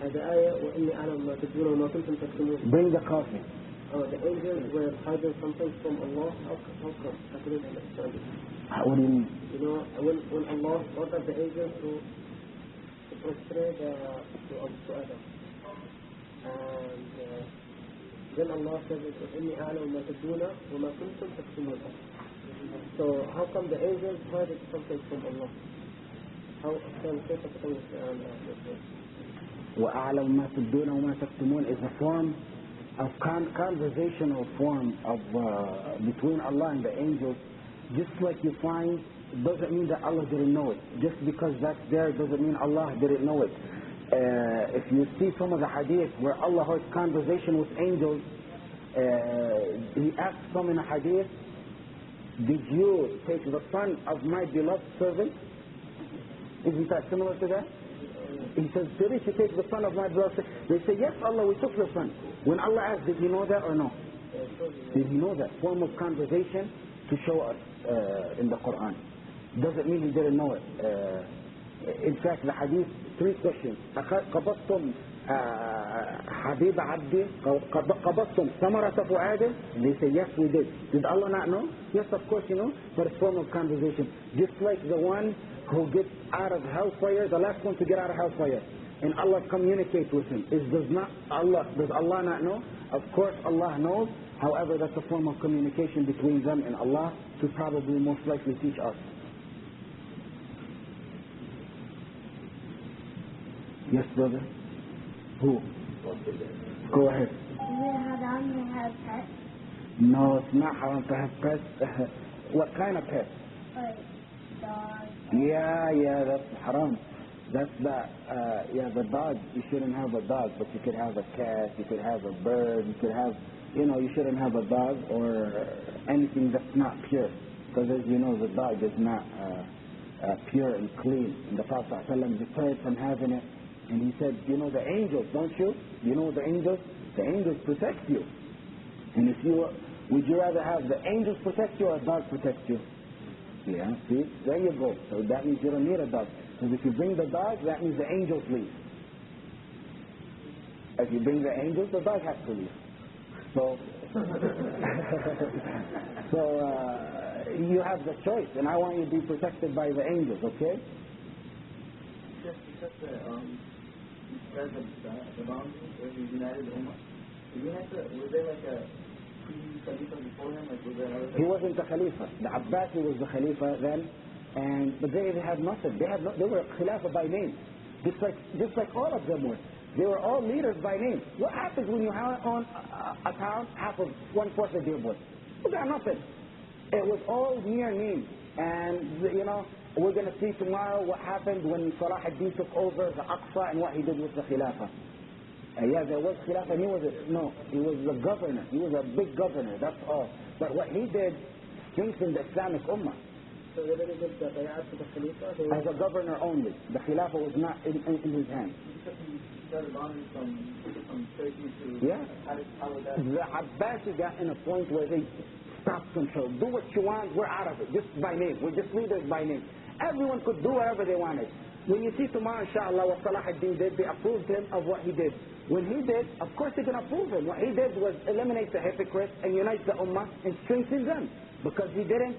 هذا آية وإني أعلم ما تبدون وما كنتم تكتمون. Bring the coffee. The angels were hiding something from Allah. How come? I couldn't understand it. What do you mean? You know, when Allah ordered the angels to prostrate to Adam. And then Allah said, إني أعلم ما تبدون وما كنتم تكتمون. So how come the angels hiding something from Allah? How can كيف تكون وأعلم ما تبدون وما تكتمون is a form of conversational form of between Allah and the angels. Just like you find, doesn't mean that Allah didn't know it. Just because that's there doesn't mean Allah didn't know it. If you see some of the hadith where Allah has conversation with angels, He asked some in a hadith, did you take the son of my beloved servant? Isn't that similar to that? He says, didn't you take the son of my beloved servant? They say, yes, Allah, we took your son. When Allah asked, did he know that or no? Did he know that? Form of conversation to show us in the Quran. Doesn't mean he didn't know it. In fact, the hadith, 3 questions. قبضتم حبيب عبدي قبضتم ثمرة فؤاده? They say, yes, we did. Did Allah not know? Yes, of course, you know, but it's form of conversation. Just like the one who gets out of hellfire, the last one to get out of hellfire, and Allah communicates with him. Does Allah not know? Of course Allah knows. However, that's a form of communication between them and Allah to probably most likely teach us. Yes, brother? Who? Go ahead. Is it haram to have pets? No, it's not haram to have pets. What kind of pets? Like dogs. Yeah, that's haram. That's the dog. You shouldn't have a dog, but you could have a cat, you could have a bird, you could have, you shouldn't have a dog or anything that's not pure. Because as you know, the dog is not pure and clean. And the Prophet ﷺ deterred from having it. And he said, the angels, don't you? You know the angels? The angels protect you. And would you rather have the angels protect you or a dog protect you? Yeah, see? There you go. So that means you don't need a dog. Because if you bring the dog, that means the angels leave. If you bring the angels, the dog has to leave. So, you have the choice, and I want you to be protected by the angels, okay? Just spread the boundaries or the United Ummah. Was there like a pre-Khalifa before him? Like, was there another... He wasn't the Khalifa. The Abbasi was the Khalifa then. But they had nothing. They were Khalifa by name. Just like all of them were. They were all leaders by name. What happens when you have on a town, half of 1/4 of their boys? You got nothing. It was all mere names. And, we're going to see tomorrow what happened when Salah ad-Din took over the Aqsa and what he did with the Khilafah. There was Khilafah and he was the governor. He was a big governor, that's all. But what he did strengthened the Islamic Ummah. So they did the bay'at to the Khalifa? As a governor only. The Khilafah was not in his hands. From Turkey to... Yeah. The Abbasi got in a point where they stopped control. Do what you want, we're out of it. Just by name. We're just leaders by name. Everyone could do whatever they wanted. When you see tomorrow, inshallah, what Salah ad-Din did, they approved him of what he did. When he did, of course they can approve him. What he did was eliminate the hypocrites and unite the Ummah and strengthen them. Because he didn't,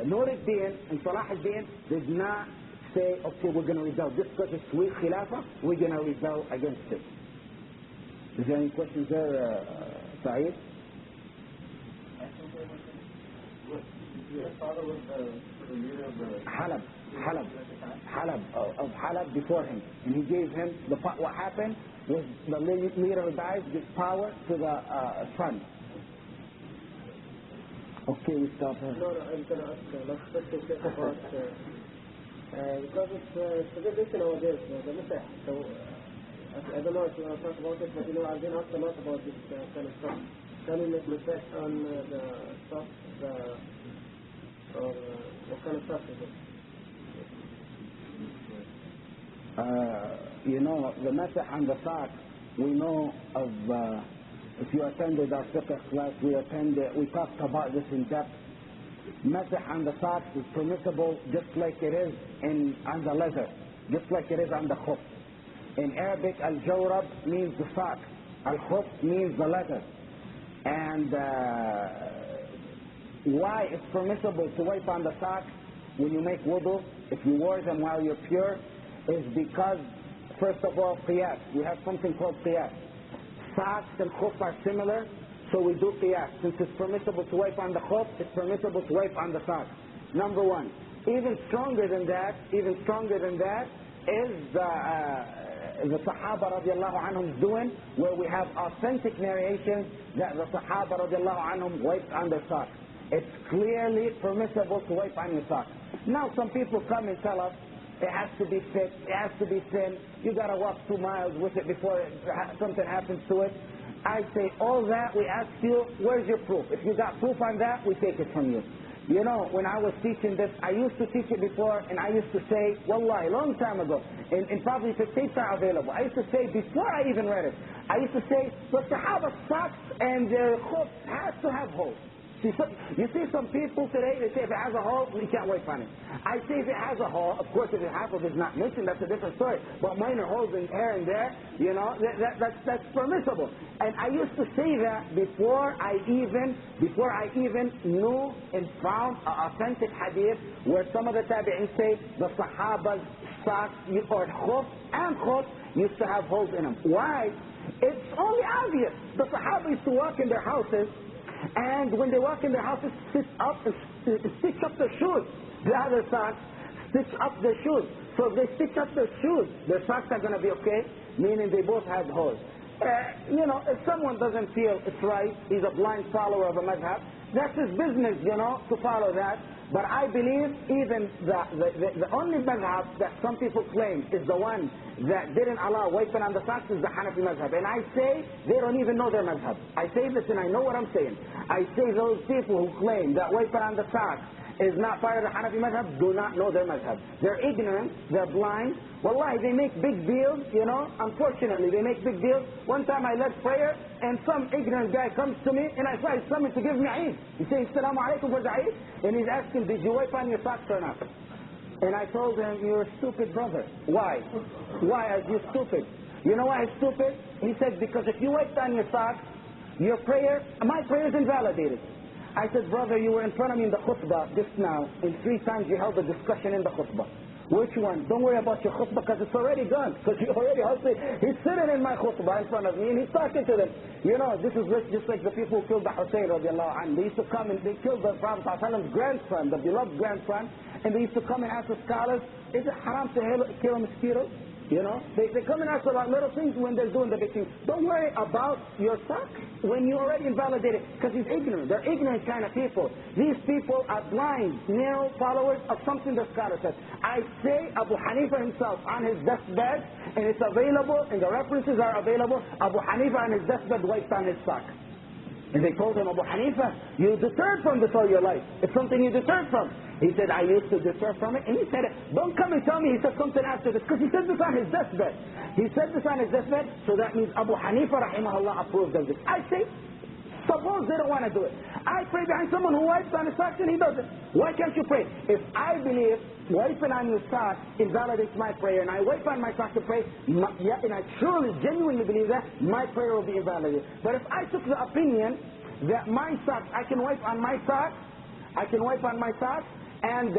Nourideen and Salah ad-Din did not say, okay, we're going to rebel. Just because it's weak Khilafah, we're going to rebel against it. Is there any questions there, Saeed? Your father was the leader of the... Halab before him. And he gave him, what happened was the leader who died gives power to the son. Okay, we stop here. No, I'm going to ask last question about... because it's a good issue nowadays, the Messiah. So, I don't know if you want to talk about it, but I've been asked a lot about this kind of stuff. Can you make mistake on the stuff, or what kind of stuff is it? The Masah and the Sack, we know of if you attended our fiqh class, we talked about this in depth. Masah on the socks is permissible just like it is on the leather, just like it is on the khuf. In Arabic, al-jawrab means the sock, al-khuf means the leather. And why it's permissible to wipe on the socks when you make wudu, if you wore them while you're pure, is because, first of all, qiyas. We have something called qiyas. Socks and khuf are similar, so we do qiyas. Since it's permissible to wipe on the khuf, it's permissible to wipe on the socks. Number one. Even stronger than that is the Sahaba radiallahu anhum doing, where we have authentic narrations that the Sahaba radiallahu anhum wiped on their socks. It's clearly permissible to wipe on your socks. Now some people come and tell us it has to be thick, it has to be thin, you got to walk 2 miles with it before something happens to it. I say all that, we ask you, where's your proof? If you got proof on that, we take it from you. You know, when I was teaching this, I used to teach it before, and I used to say, wallahi, a long time ago, and probably the tapes are available, I used to say, before I even read it, I used to say, the Sahaba socks and their khuf has to have holes. You see some people today, they say if it has a hole, we can't wipe on it. I say if it has a hole, of course if half of it is not missing, that's a different story. But minor holes in here and there, you know, that's permissible. And I used to say that before I even knew and found an authentic hadith where some of the tabi'in say the Sahaba's socks or khuf used to have holes in them. Why? It's only obvious. The Sahaba used to walk in their houses, and when they walk in their houses, sit up and stitch up their shoes. The other socks stitch up their shoes. So if they stitch up their shoes, their socks are going to be okay, meaning they both had holes. You know, if someone doesn't feel it's right, he's a blind follower of a madhab, that's his business, you know, to follow that. But I believe even the only madhab that some people claim is the one that didn't allow wiping on the socks is the Hanafi madhab. And I say they don't even know their madhab. I say this and I know what I'm saying. I say those people who claim that wiping on the socks is not part of the Hanafi madhab do not know their madhab. They're ignorant, they're blind. Wallahi, they make big deals, you know. Unfortunately, they make big deals. One time I led prayer and some ignorant guy comes to me and I saw he's coming to give me Eid. He says, Assalamu alaikum for the Eid. And he's asking, did you wipe on your socks or not? And I told him, you're a stupid brother. Why? Why are you stupid? You know why he's stupid? He said, because if you wiped on your socks, your prayer, my prayer is invalidated. I said, brother, you were in front of me in the khutbah just now, and 3 times you held a discussion in the khutbah. Which one? Don't worry about your khutbah because it's already done. Because you already hosted. He's sitting in my khutbah in front of me and he's talking to them. You know, this is just like the people who killed the Hussein radiallahu anhu. They used to come and they killed the Prophet ﷺ's grandson, the beloved grandson, and they used to come and ask the scholars, is it haram to kill a mosquito? You know, they come and ask about little things when they're doing the big things. Don't worry about your socks when you already invalidated, because he's ignorant. They're ignorant kind of people. These people are blind, narrow followers of something the scholar says. I say Abu Hanifa himself on his deathbed, and it's available, and the references are available, Abu Hanifa on his deathbed wiped on his sock. And they told him, Abu Hanifa, you deterred from this all your life. It's something you deterred from. He said, I used to deter from it. And he said, don't come and tell me he said something after this. Because he said this on his deathbed. He said this on his deathbed, so that means Abu Hanifa rahimahullah approved of this. I say, suppose they don't want to do it. I pray behind someone who wipes on his socks and he doesn't. Why can't you pray? If I believe wiping on your socks invalidates my prayer, and I wipe on my socks to pray, and I truly, genuinely believe that, my prayer will be invalidated. But if I took the opinion that my socks, I can wipe on my socks, and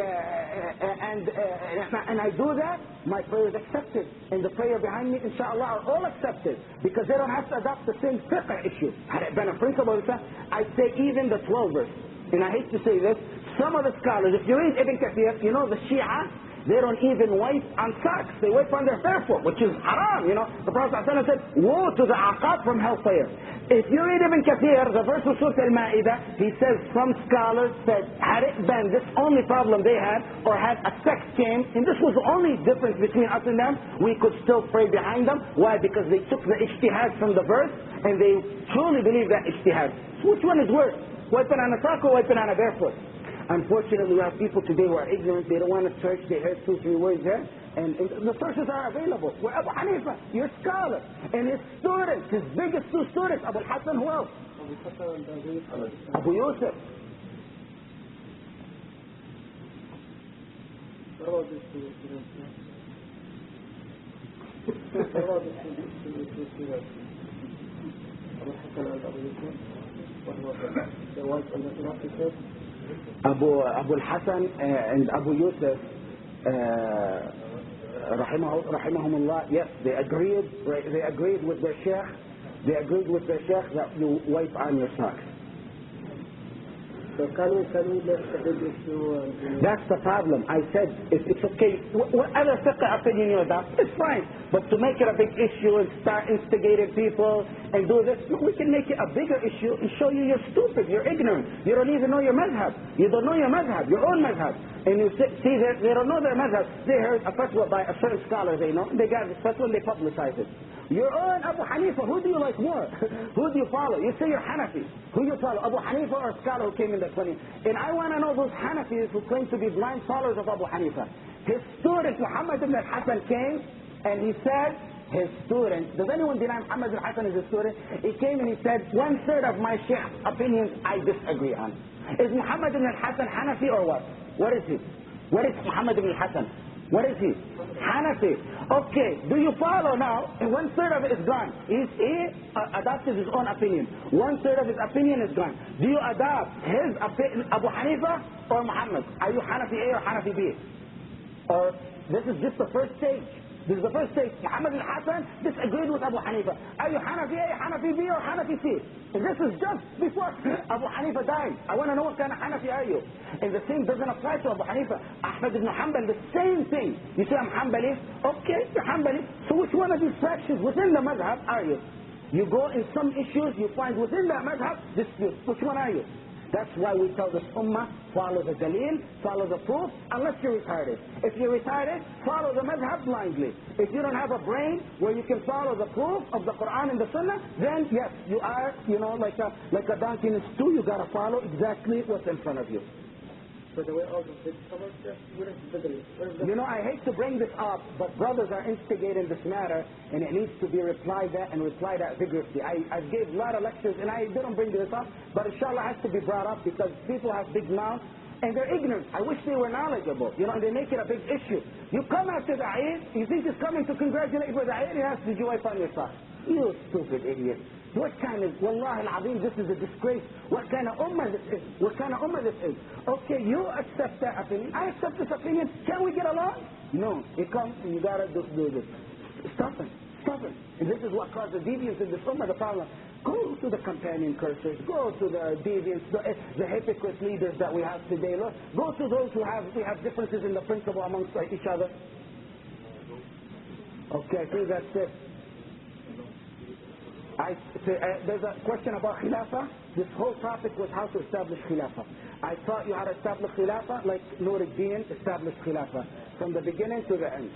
I do that, my prayer is accepted. And the prayer behind me, inshallah, are all accepted. Because they don't have to adopt the same fiqh issue. Had it been a principle, I'd say even the 12ers. And I hate to say this, some of the scholars, if you read Ibn Kathir, you know the Shia, they don't even wipe on socks. They wipe on their barefoot, which is haram, you know. The Prophet ﷺ said, woe to the aqab from hellfire. If you read Ibn Kathir, the verse of Surah Al-Ma'idah, he says some scholars said, had it been this only problem they had, or had a sex came, and this was the only difference between us and them, we could still pray behind them. Why? Because they took the ijtihad from the verse, and they truly believe that ijtihad. So which one is worse? Wiping on a sock or wiping on a barefoot? Unfortunately, we have people today who are ignorant. They don't want to search. They heard 2, 3 words there. and the sources are available. Where Abu Hanifa, your scholar, and his students, his biggest two students, Abu Hassan, who else? Abu Yusuf. Abu al-Hasan and Abu Yusuf, rahimahumullah, yes, they agreed with their sheikh. They agreed with their sheikh that you wipe on your socks. So can we make a big issue? That's the problem. I said it's okay. Whatever fiqh opinion you adopt, it's fine. But to make it a big issue and start instigating people and do this, we can make it a bigger issue and show you you're stupid, you're ignorant. You don't even know your madhab. You don't know your madhab, your own madhab. And you see that they don't know their madhab. They heard a fatwa by a certain scholar they know. They got this fatwa and they publicize it. Your own Abu Hanifa, who do you like more? Who do you follow? You say you're Hanafi. Who do you follow? Abu Hanifa or a scholar who came in the 20s? And I want to know those Hanafis who claim to be blind followers of Abu Hanifa. His student Muhammad ibn al-Hasan came and he said, his student, does anyone deny Muhammad ibn al-Hasan is his student? He came and he said, 1/3 of my Sheikh's opinions I disagree on. Is Muhammad ibn al-Hasan Hanafi or what? What is he? What is Muhammad ibn al-Hasan? What is he? Hanafi. Okay, do you follow now? And 1/3 of it is gone. He adopted his own opinion. 1/3 of his opinion is gone. Do you adopt his opinion, Abu Hanifa or Muhammad? Are you Hanafi A or Hanafi B? Or this is just the first stage. This is the first stage. Muhammad al-Hasan disagreed with Abu Hanifa. Are you Hanafi A, Hanafi B, or Hanafi C? And this is just before Abu Hanifa died. I want to know what kind of Hanafi are you? And the same doesn't apply to Abu Hanifa. Ahmad ibn Hanbal, the same thing. You say I'm Hanbali? Okay, you're Hanbali. So which one of these fractions within the madhab are you? You go in some issues, you find within that madhab dispute. Which one are you? That's why we tell this ummah, follow the dalil, follow the proof, unless you're retarded. If you're retarded, follow the madhab blindly. If you don't have a brain where you can follow the proof of the Quran and the Sunnah, then yes, you are, like a donkey in a stew, you gotta follow exactly what's in front of you. So the way all the big colors, what is the I hate to bring this up, but brothers are instigating this matter, and it needs to be replied at vigorously. I gave a lot of lectures, and I didn't bring this up, but inshallah has to be brought up because people have big mouths, and they're ignorant. I wish they were knowledgeable, and they make it a big issue. You come after the Eid, you think he's coming to congratulate you for the Eid, he asks, did you wipe on your socks? You stupid idiot. What kind of, wallahi al-azim, this is a disgrace. What kind of ummah this is? What kind of ummah this is? Okay, you accept that opinion. I accept this opinion. Can we get along? No. It comes and you gotta do this. Stop it. And this is what caused the deviance in this ummah, the problem. Go to the companion cursors. Go to the deviants, the hypocrite leaders that we have today. Look, go to those we have differences in the principle amongst each other. Okay, I think that's it. There's a question about Khilafah. This whole topic was how to establish Khilafah. I taught you how to establish Khilafah like Nourideen established Khilafah from the beginning to the end.